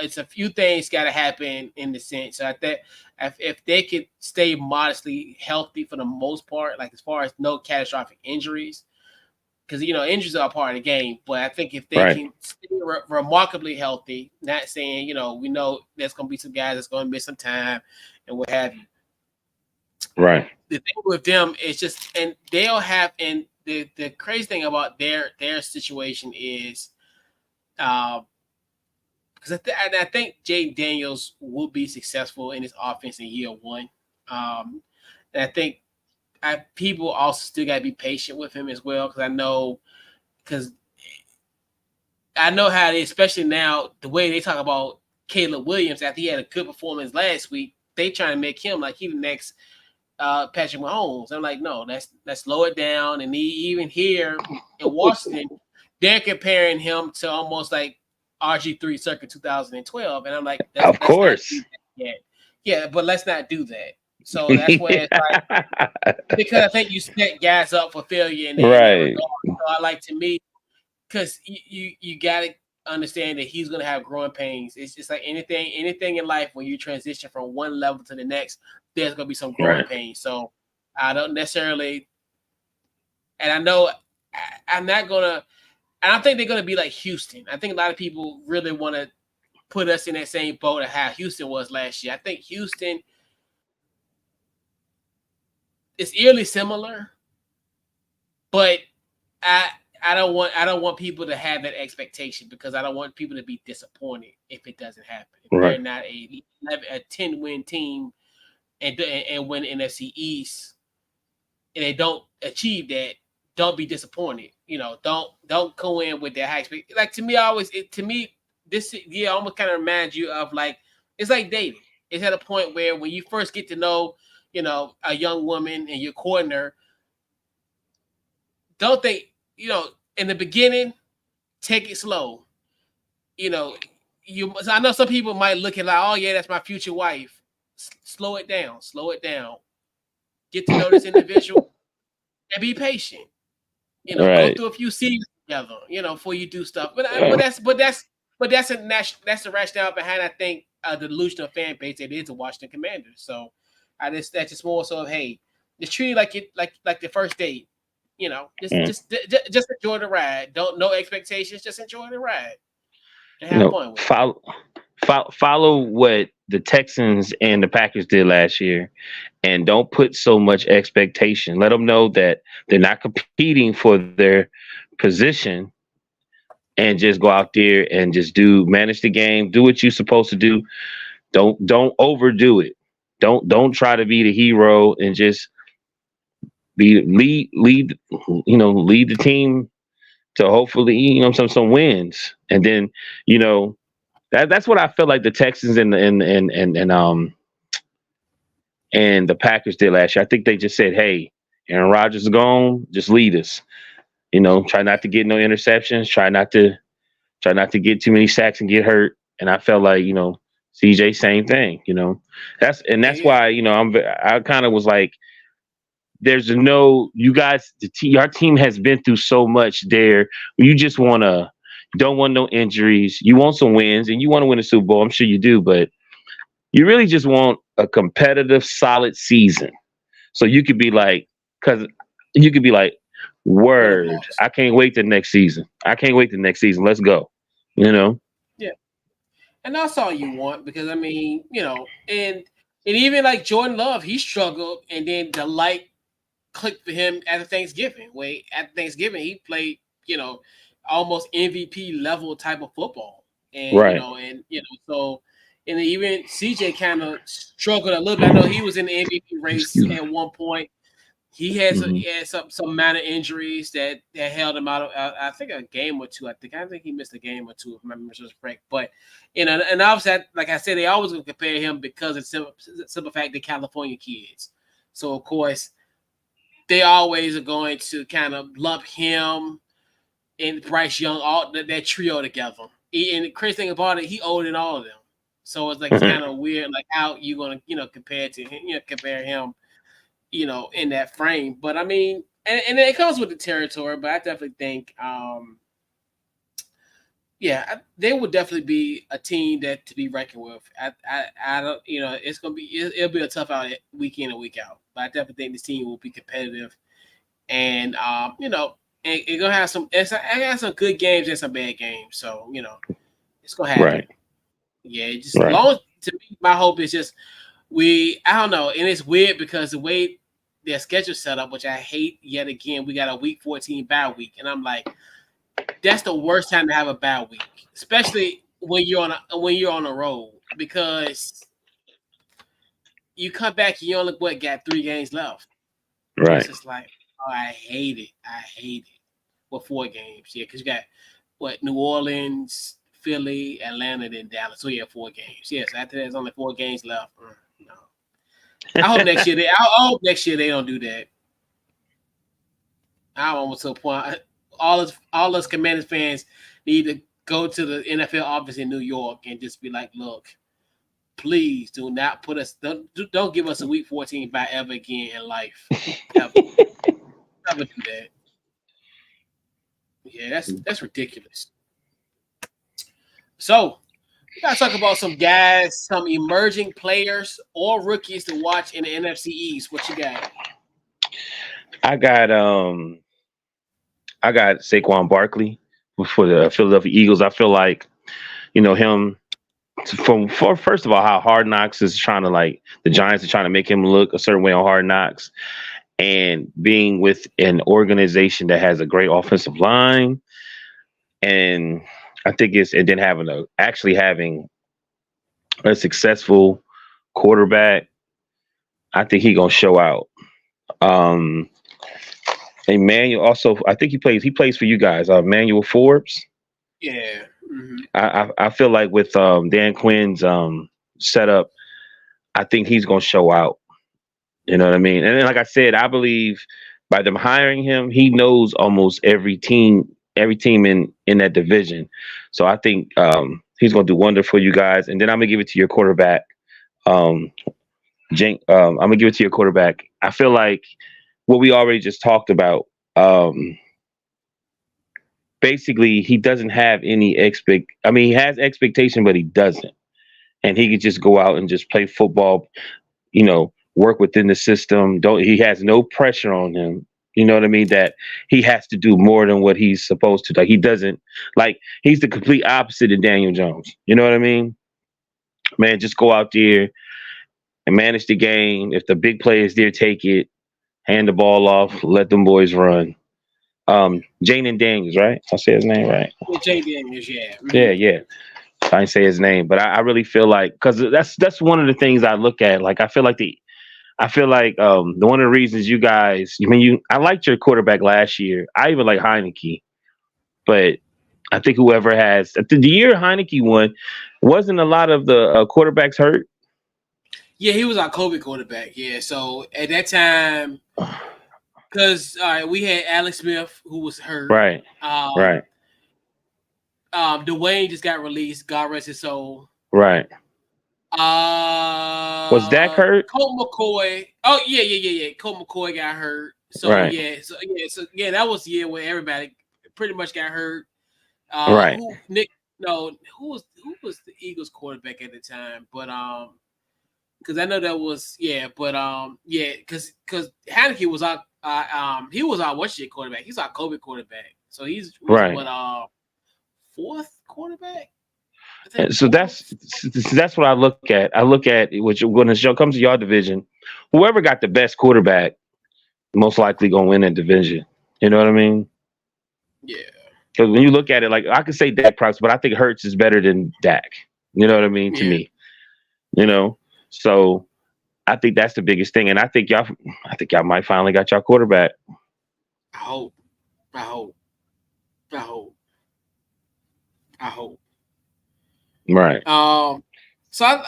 it's a few things got to happen in the sense. So I think if they could stay modestly healthy for the most part, like as far as no catastrophic injuries, because injuries are a part of the game. But I think if they can stay remarkably healthy, not saying we know there's going to be some guys that's going to miss some time and what have you. Right. The thing with them is just, and they'll have, and the crazy thing about their situation is. Because I think Jay Daniels will be successful in his offense in year one. And I think people also still got to be patient with him as well, because I know how they, especially now, the way they talk about Caleb Williams after he had a good performance last week, they trying to make him like he the next Patrick Mahomes. I'm like, no, let's slow it down. And even here in Washington, they're comparing him to almost like RG3 circa 2012. And I'm like, of course. Yeah, but let's not do that. So that's where it's like, because I think you set guys up for failure in that regard. So I like, to me, because you got to understand that he's going to have growing pains. It's just like anything in life, when you transition from one level to the next, there's going to be some growing pains. So I don't necessarily, and I know I'm not going to, I don't think they're going to be like Houston. I think a lot of people really want to put us in that same boat of how Houston was last year. I think Houston is eerily similar, but I don't want people to have that expectation, because I don't want people to be disappointed if it doesn't happen. If they're not a 10-win team and win NFC East, and they don't achieve that, don't be disappointed. Don't go in with that high expectation. Like, to me, this year almost kind of reminds you of, like, it's like dating. It's at a point where when you first get to know, a young woman and you're courting her, don't think, in the beginning, take it slow. So I know some people might look at like, oh yeah, that's my future wife. Slow it down. Get to know this individual and be patient. Go through a few seasons together, before you do stuff. But that's the rationale behind, I think, the delusional fan base that is the Washington Commanders. So that's just more so of, hey, just treat it like the first date. Just enjoy the ride. No expectations, just enjoy the ride and have fun with it. follow what the Texans and the Packers did last year, and don't put so much expectation. Let them know that they're not competing for their position, and just go out there and just manage the game, do what you're supposed to do. Don't overdo it. Don't try to be the hero, and just lead lead the team to hopefully some wins. And then that's what I feel like the Texans and the Packers did last year. I think they just said, "Hey, Aaron Rodgers is gone. Just lead us. Try not to get no interceptions. Try not to get too many sacks and get hurt." And I felt like CJ, same thing. That's why I kind of was like, there's no, you guys, our team has been through so much there. You just don't want no injuries. You want some wins, and you want to win a Super Bowl. I'm sure you do, but you really just want a competitive, solid season. So you could be like, word, I can't wait the next season. I can't wait the next season. Let's go. Yeah. And that's all you want, because I mean, and even like Jordan Love, he struggled, and then the light clicked for him after Thanksgiving. After Thanksgiving, he played, almost MVP level type of football. And right. So, and even CJ kind of struggled a little bit. I know he was in the MVP race at one point. He had some minor injuries that held him out of, I think, a game or two. I think he missed a game or two, if my memory is correct. But and obviously, like I said, they always going to compare him because of the simple fact they're California kids. So of course, they always are going to kind of lump him and Bryce Young, all that trio together. And the crazy thing about it, he older than all of them. So it's like it's kind of weird, like how you gonna compare him, in that frame. But I mean, and it comes with the territory. But I definitely think, they would definitely be a team that to be reckoned with. I don't, it's gonna be, it'll be a tough out week in and week out. But I definitely think this team will be competitive, and and it's gonna have some good games and some bad games. So it's gonna happen. Right. Yeah, just as long as, to me, my hope is just I don't know, and it's weird because the way their schedule set up, which I hate yet again, we got a week 14 bye week, and I'm like, that's the worst time to have a bye week, especially when you're on a road, because you come back and you only got 3 games left. Right. It's just like, oh, I hate it. Well, 4 games, because you got New Orleans, Philly, Atlanta, then Dallas. So 4 games. Yes, after that, there's only 4 games left. No, I hope next year they don't do that. I almost to a point. All us Commanders fans need to go to the NFL office in New York and just be like, look, please do not put us. Don't give us a week 14 bye ever again in life. Ever. Never do that. Yeah, that's ridiculous. So we gotta talk about some guys, some emerging players or rookies to watch in the NFC East. What you got? I got Saquon Barkley for the Philadelphia Eagles. I feel like him for first of all, how Hard Knocks is trying to, like, the Giants are trying to make him look a certain way on Hard Knocks, and being with an organization that has a great offensive line, and I think and then having a successful quarterback. I think he's gonna show out. Emmanuel also, I think he plays for you guys. Emmanuel Forbes. Yeah. Mm-hmm. I feel like with Dan Quinn's setup, I think he's gonna show out. You know what I mean? And then, like I said, I believe by them hiring him, he knows almost every team in that division. So I think he's gonna do wonderful for you guys. And then I'm gonna give it to your quarterback. I'm gonna give it to your quarterback. I feel like what we already just talked about. Basically, he doesn't have any he has expectation, but he doesn't. And he could just go out and just play football, work within the system. He has no pressure on him. You know what I mean? That he has to do more than what he's supposed to. Like, he doesn't, like, he's the complete opposite of Daniel Jones. You know what I mean? man, just go out there and manage the game. If the big play is there, take it, hand the ball off, let them boys run. Jaden Daniels, right? I say his name right. Yeah, Jay Daniels, yeah. Yeah, yeah. I didn't say his name, but I really feel like because that's one of the things I look at. Like I feel like the one of the reasons you guys, I liked your quarterback last year. I even like Heineke, but I think whoever has the year Heineke won, wasn't a lot of the quarterbacks hurt. Yeah, he was our COVID quarterback. Yeah, so at that time, because we had Alex Smith who was hurt. Right. Right. Dwayne just got released. God rest his soul. Right. Was Dak hurt? Colt McCoy. Oh yeah. Colt McCoy got hurt. So right. yeah, that was the year where everybody pretty much got hurt. Right. Who was the Eagles quarterback at the time? But because I know that was because Heineke was our quarterback. He's our COVID quarterback. So he's fourth quarterback. So that's what I look at. I look at which when it comes to your division, whoever got the best quarterback, most likely gonna win that division. You know what I mean? Yeah. Because when you look at it, like I could say Dak Prescott, but I think Hurts is better than Dak. You know what I mean? To me, So I think that's the biggest thing, and I think y'all might finally got y'all quarterback. I hope. Right. So I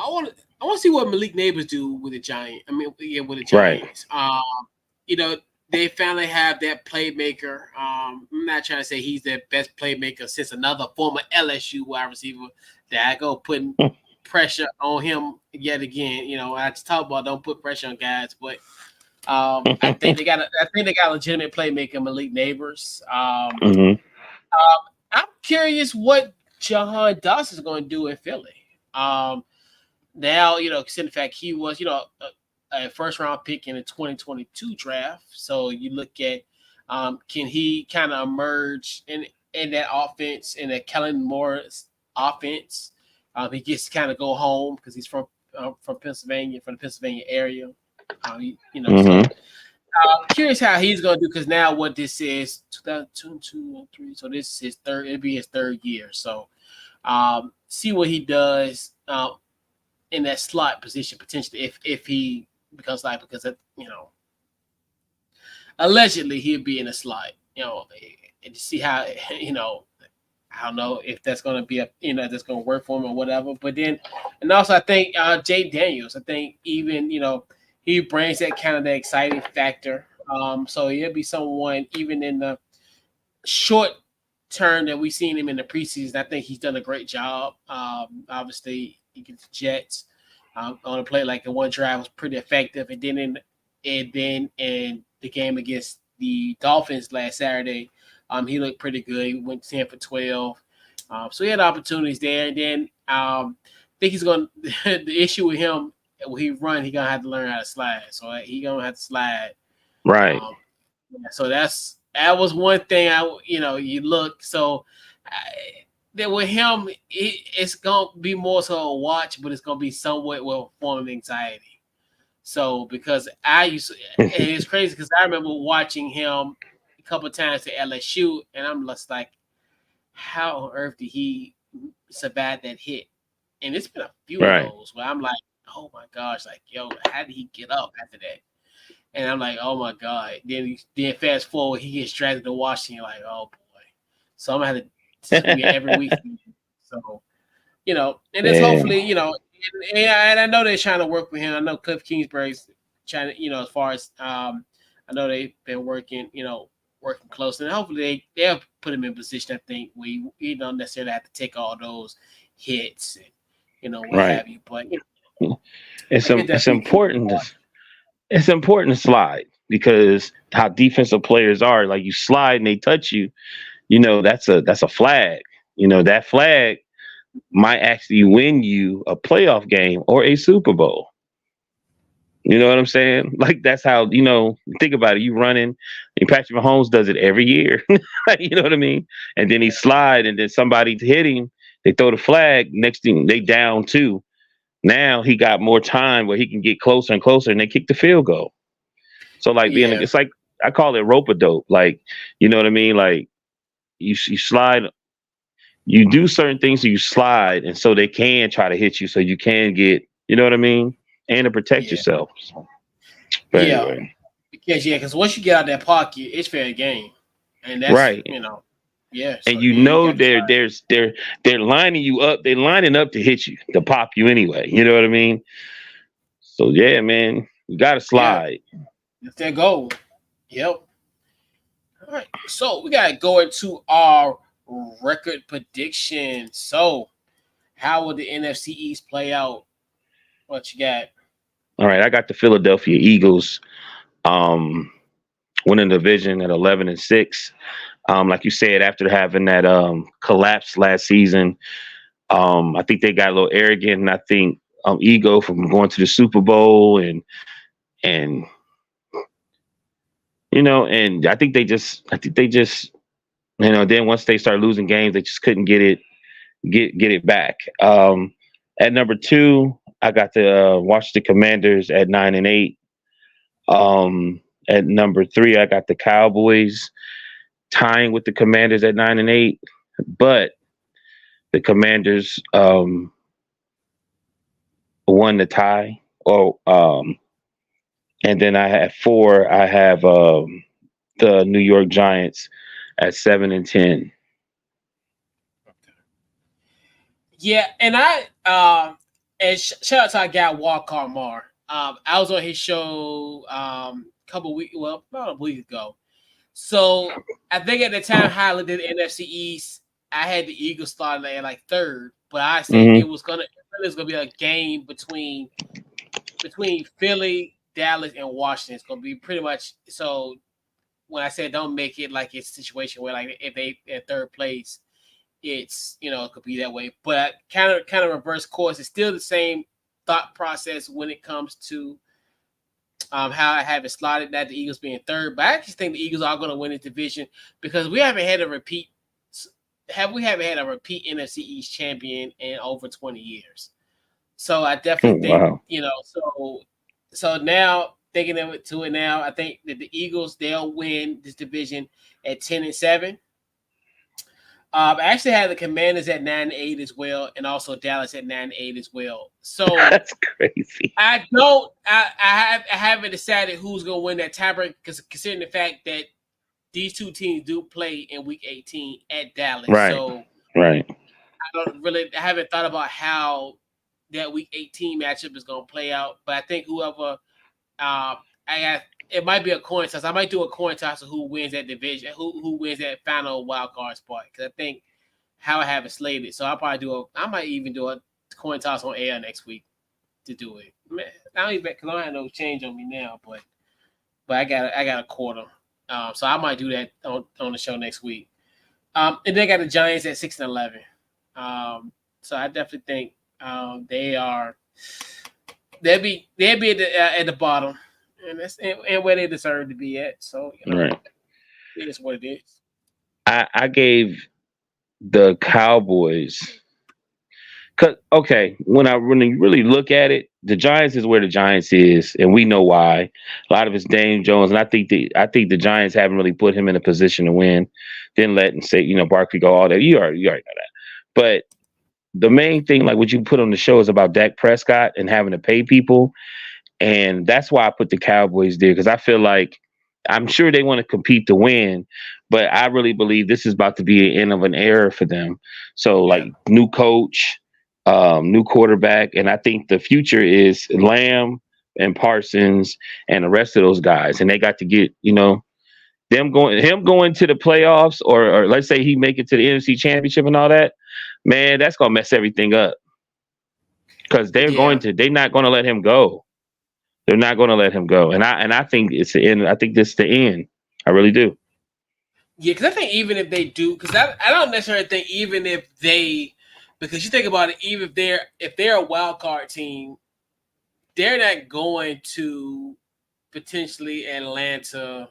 want to see what Malik Neighbors do with the Giants. With the Giants. Right. They finally have that playmaker. I'm not trying to say he's the best playmaker since another former LSU wide receiver that I go putting pressure on him yet again. I just talk about don't put pressure on guys, but I think they got a legitimate playmaker, Malik Neighbors. I'm curious what Jahan Dawson is going to do in Philly. Now, considering the fact he was, a first round pick in the 2022 draft. So you look at can he kind of emerge in that offense, in that Kellen Moore's offense? He gets to kind of go home because he's from Pennsylvania, from the Pennsylvania area. So curious how he's going to do because now what this is 2002, 2003. So this is his third. It'll be his third year. So see what he does in that slot position potentially if he becomes because allegedly he'll be in a slot. And to see how I don't know if that's going to be that's going to work for him or whatever. But then, and also I think Jay Daniels. I think even he brings that kind of the exciting factor. So he'll be someone even in the short term that we've seen him in the preseason. I think he's done a great job. Obviously, against the Jets on a play like the one drive was pretty effective, and then in the game against the Dolphins last Saturday, he looked pretty good. He went 10 for 12. So he had opportunities there. And then I think he's going to – the issue with him, when he run, he's going to have to learn how to slide. So he's going to have to slide. Right. So that was one thing you look. So then with him, it's going to be more so a watch, but it's going to be somewhat with a form of anxiety. So because and it's crazy because I remember watching him a couple of times at LSU, and I'm just like, how on earth did he survive that hit? And it's been a few of those where I'm like, oh my gosh, like, yo, how did he get up after that? And I'm like, oh my God. Then fast forward, he gets dragged to Washington, like, oh boy. So I'm gonna have to every week. So, and it's hopefully, and I know they're trying to work with him. I know Cliff Kingsbury's trying to, as far as I know they've been working close, and hopefully they'll put him in position. I think we don't necessarily have to take all those hits and what have you. But it's important. It's important to slide because how defensive players are. Like you slide and they touch you, that's a flag. That flag might actually win you a playoff game or a Super Bowl. You know what I'm saying? Like that's how, think about it. You running, and Patrick Mahomes does it every year. You know what I mean? And then he slide and then somebody hit him They throw the flag. Next thing, they down 2. Now he got more time where he can get closer and closer, and they kick the field goal. So like it's like I call it rope-a-dope. Like, you know what I mean? Like you slide, you do certain things, so you slide, and so they can try to hit you, so you can get, you know what I mean, and to protect yourself. But anyway, because once you get out that pocket, it's fair game, and that's right. Yeah, And so you know they're lining you up. They're lining up to hit you, to pop you anyway. You know what I mean? So yeah, man, you gotta slide. That's their goal. Yep. All right. So we gotta go into our record prediction. So how will the NFC East play out? What you got? All right, I got the Philadelphia Eagles winning the division at 11-6. Like you said, after having that collapse last season, I think they got a little arrogant, and I think ego from going to the Super Bowl, and and I think they just then once they start losing games, they just couldn't get it back. At number 2, I got the Washington Commanders at 9-8. At number 3, I got the Cowboys tying with the Commanders at 9-8, but the Commanders won the tie. And then I have 4. I have the New York Giants at 7-10. Yeah, and and shout out to our guy Walker Mar. I was on his show about a week ago. So I think at the time how I looked at the NFC East, I had the Eagles starting at like 3rd, but I said it was gonna be a game between Philly, Dallas, and Washington. It's gonna be pretty much so. When I said don't make it like it's a situation where like if they at 3rd place, it's it could be that way. But kind of reverse course. It's still the same thought process when it comes to how I have it slotted that the Eagles being 3rd. But I actually think the Eagles are going to win the division because we haven't had a repeat. We haven't had a repeat NFC East champion in over 20 years. So I definitely think So now thinking of it now, I think that the Eagles they'll win this division at 10-7. I actually have the Commanders at 9-8 as well, and also Dallas at 9-8 as well. So that's crazy. I haven't decided who's going to win that tiebreak because considering the fact that these 2 teams do play in Week 18 at Dallas. Right. So right. I haven't thought about how that Week 18 matchup is going to play out. But I think whoever it might be a coin toss. I might do a coin toss of who wins that division, who wins that final wild card spot. Because I think how I have it slated. So I might even do a coin toss on air next week to do it. Man, I don't even because I don't have no change on me now, but I got a quarter. So I might do that on the show next week. And then I got the Giants at 6-11. So I definitely think they'll be at the bottom. And that's where they deserve to be at. So right. It is what it is. I gave the Cowboys because when you really look at it, the Giants is where the Giants is, and we know why. A lot of it's Dame Jones, and I think the Giants haven't really put him in a position to win. Didn't let and say Barkley go all that. You already know that. But the main thing, like what you put on the show, is about Dak Prescott and having to pay people. And that's why I put the Cowboys there, because I feel like I'm sure they want to compete to win, but I really believe this is about to be an end of an era for them. So like new coach, new quarterback, and I think the future is Lamb and Parsons and the rest of those guys. And they got to get, him going to the playoffs, or let's say he make it to the NFC Championship and all that, man, that's gonna mess everything up. Because they're not gonna let him go. They're not going to let him go, and I think it's the end. I think this is the end. I really do. Yeah, because I think even if they do, because I don't necessarily think even if they, because you think about it, even if they're a wild card team, they're not going to potentially Atlanta,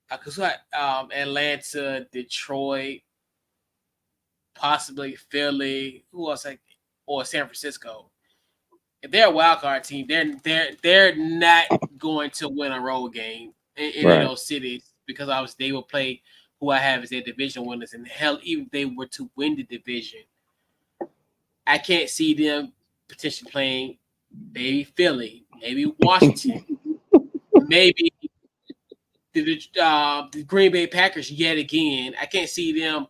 Atlanta, Detroit, possibly Philly, who else, or San Francisco. If they're a wild card team, they're not going to win a road game in any of those cities, because obviously they will play who I have as their division winners. And hell, even if they were to win the division, I can't see them potentially playing maybe Philly, maybe Washington, maybe the Green Bay Packers yet again. I can't see them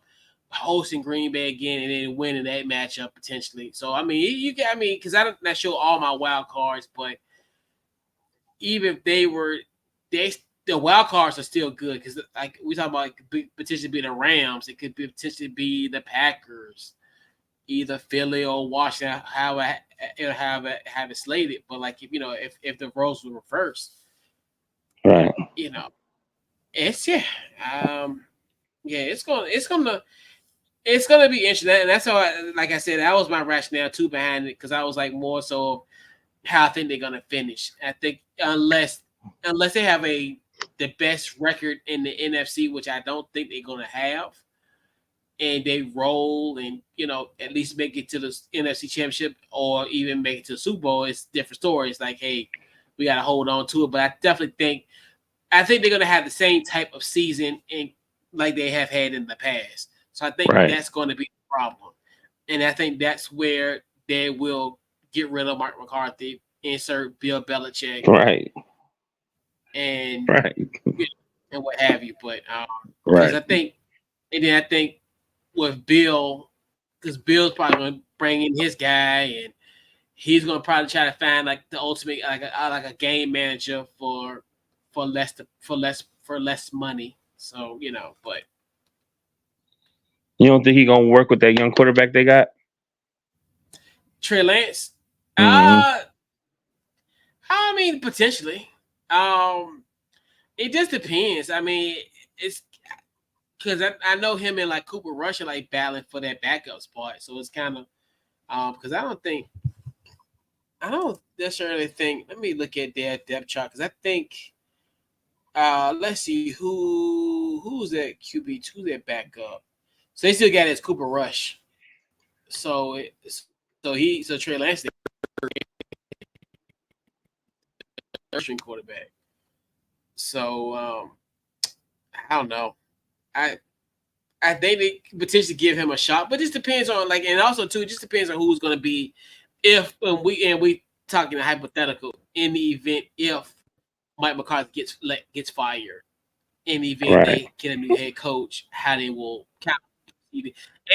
hosting Green Bay again and then winning that matchup potentially. So I mean, because I'm not sure all my wild cards, but even if they were, the wild cards are still good, because like we talk about, it could potentially be the Rams, it could potentially be the Packers, either Philly or Washington, how I have it slated. But like, if the roles were reversed, right? It's it's gonna be interesting, and that's how like I said, that was my rationale too behind it, because I was like more so how I think they're gonna finish. I think unless they have the best record in the NFC, which I don't think they're gonna have, and they roll and at least make it to the NFC Championship or even make it to the Super Bowl, it's different story. It's like, hey, we gotta hold on to it. But I definitely think they're gonna have the same type of season like they have had in the past. So I think that's going to be the problem, and I think that's where they will get rid of Mark McCarthy, insert Bill Belichick, and what have you. But because I think with Bill, because Bill's probably going to bring in his guy, and he's going to probably try to find like the ultimate like a game manager for less money. So but. You don't think he's gonna work with that young quarterback they got? Trey Lance? Mm-hmm. I mean, potentially. It just depends. I mean, it's because I know him and like Cooper Rush are like battling for that backup spot. So it's kind of because I don't necessarily think. Let me look at their depth chart, because I think let's see who's that QB, who's that backup. So they still got his Cooper Rush. So Trey Lance, string quarterback. So I don't know. I think they potentially give him a shot, but it just depends on and also too, it just depends on who's going to be we talking hypothetical, in the event if Mike McCarthy gets fired, in the event they get a new head coach, how they will count.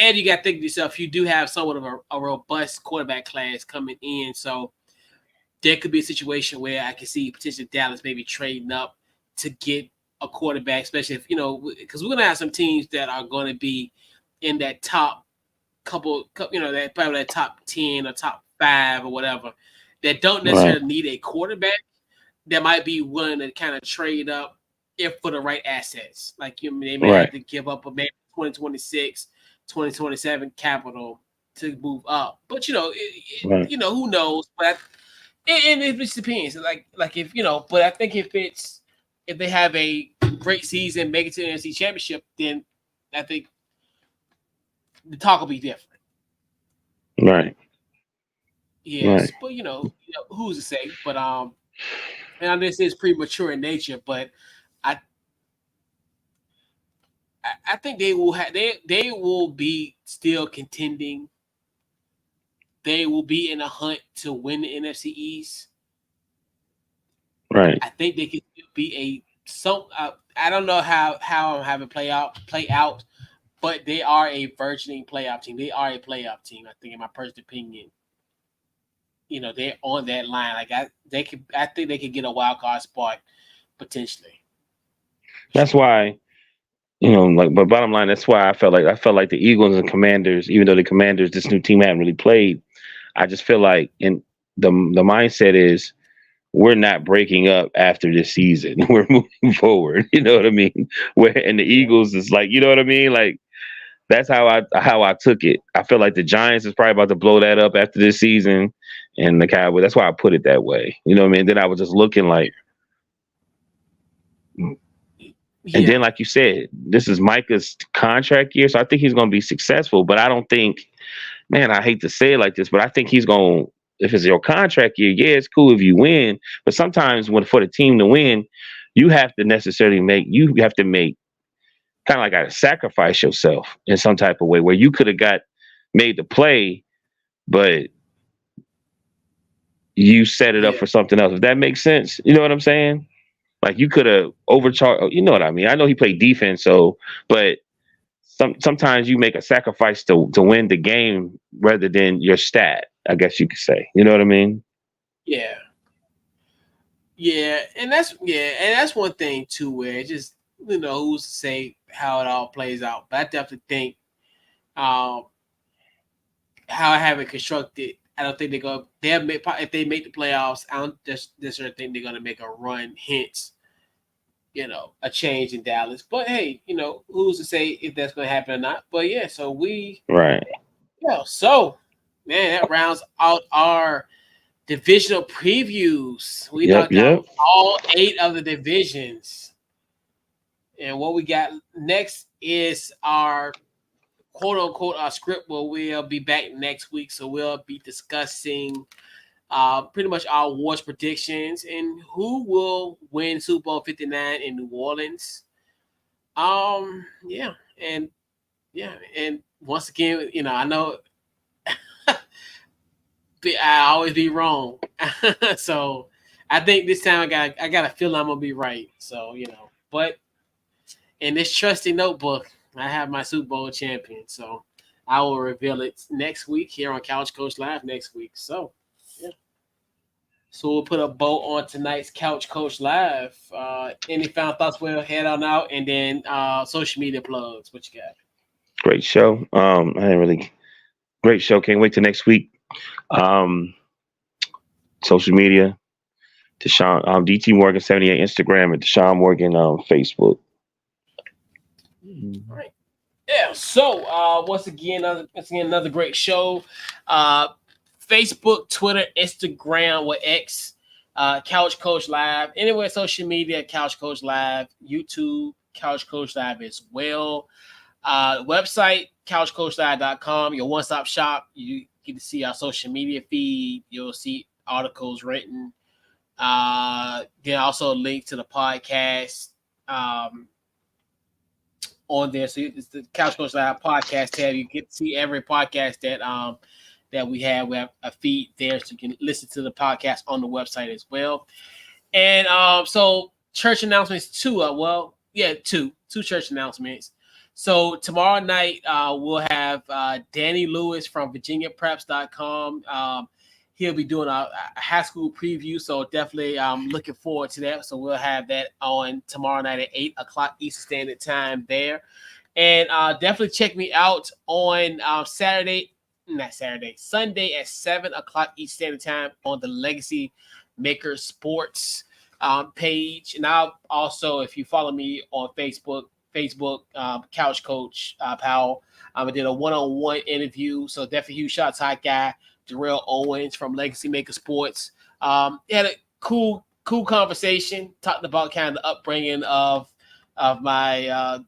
And you got to think to yourself, you do have somewhat of a robust quarterback class coming in. So there could be a situation where I can see potentially Dallas maybe trading up to get a quarterback, especially if, because we're going to have some teams that are going to be in that top couple, that probably that top 10 or top 5 or whatever, that don't necessarily need a quarterback, that might be willing to kind of trade up if for the right assets. Like they may have to give up a maybe 2026, 2027 capital to move up. But who knows? But it just depends. Like if but I think if they have a great season, make it to the NFC Championship, then I think the talk will be different. Right. Yes, but who's to say? But and this is premature in nature, but I think they will have they will be still contending. They will be in a hunt to win the NFC East. Right. I think they could be I don't know how I'm having play out, but they are a burgeoning playoff team. They are a playoff team. I think, in my personal opinion, they're on that line. Like I think they could get a wild card spot potentially. That's why. But bottom line, that's why I felt like the Eagles and Commanders, even though the Commanders, this new team, hadn't really played, I just feel like in the mindset is we're not breaking up after this season. We're moving forward. You know what I mean? And the Eagles is like, you know what I mean? Like that's how I took it. I feel like the Giants is probably about to blow that up after this season, and the Cowboys. That's why I put it that way. You know what I mean? Then I was just looking like. And then, like you said, this is Micah's contract year, so I think he's going to be successful. But I don't think, man, I hate to say it like this, but I think he's going to, if it's your contract year, yeah, it's cool if you win. But sometimes when for the team to win, you have to make kind of like got to sacrifice yourself in some type of way where you could have made the play, but you set it up for something else. If that makes sense, you know what I'm saying? Like you could have overcharged. You know what I mean? I know he played defense, but sometimes you make a sacrifice to win the game rather than your stat. I guess you could say. You know what I mean? Yeah, and that's one thing too, where it just who's to say how it all plays out. But I definitely think how I have it constructed. I don't think if they make the playoffs, I don't necessarily think they're going to make a run. Hence, a change in Dallas. But hey, who's to say if that's going to happen or not? But yeah, so right. Yeah, so man, that rounds out our divisional previews. We knocked out all 8 of the divisions, and what we got next is our quote unquote our script where we'll be back next week. So we'll be discussing pretty much our awards predictions and who will win Super Bowl 59 in New Orleans. And once again, I know I always be wrong. So I think this time I got a feeling I'm gonna be right. So but in this trusty notebook, I have my Super Bowl champion, so I will reveal it next week here on Couch Coach Live next week. So, yeah. So we'll put a bow on tonight's Couch Coach Live. Any final thoughts? We'll head on out, and then social media plugs. What you got? Great show. Great show. Can't wait till next week. Social media, Deshaun, DT Morgan 78 Instagram, and Deshaun Morgan on Facebook. All right. Yeah. So once again, another great show. Facebook, Twitter, Instagram, or X, Couch Coach Live. Anywhere social media, Couch Coach Live. YouTube, Couch Coach Live as well. Website, couchcoachlive.com. Your one-stop shop. You get to see our social media feed. You'll see articles written. Then also a link to the podcast. On there, so it's the Couch Coach Live podcast tab. You get to see every podcast that we have. We have a feed there, so you can listen to the podcast on the website as well. And so church announcements too. Two church announcements. So tomorrow night we'll have Danny Lewis from VirginiaPreps.com. He'll be doing a high school preview, so definitely looking forward to that. So we'll have that on tomorrow night at 8:00 Eastern Standard Time there. And definitely check me out on Sunday at 7:00 Eastern Standard Time on the Legacy Maker Sports page. And I'll also, if you follow me on Facebook, Couch Coach Powell, I did a one-on-one interview. So definitely huge shout out to that guy, Darrell Owens from Legacy Maker Sports. Had a cool conversation, talked about kind of the upbringing of my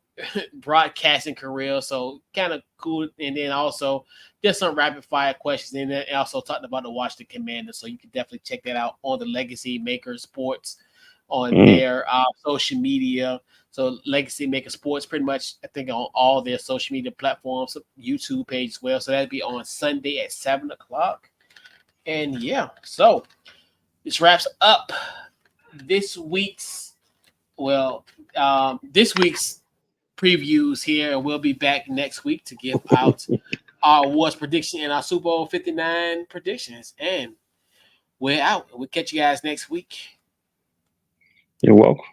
broadcasting career. So kind of cool. And then also just some rapid fire questions. And then also talked about the Washington Commanders. So you can definitely check that out on the Legacy Maker Sports on their social media. So Legacy Maker Sports, pretty much, I think, on all their social media platforms, YouTube page as well. So that'll be on Sunday at 7:00. And yeah, so this wraps up this week's previews here. And we'll be back next week to give out our awards prediction and our Super Bowl 59 predictions. And we're out. We'll catch you guys next week. You're welcome.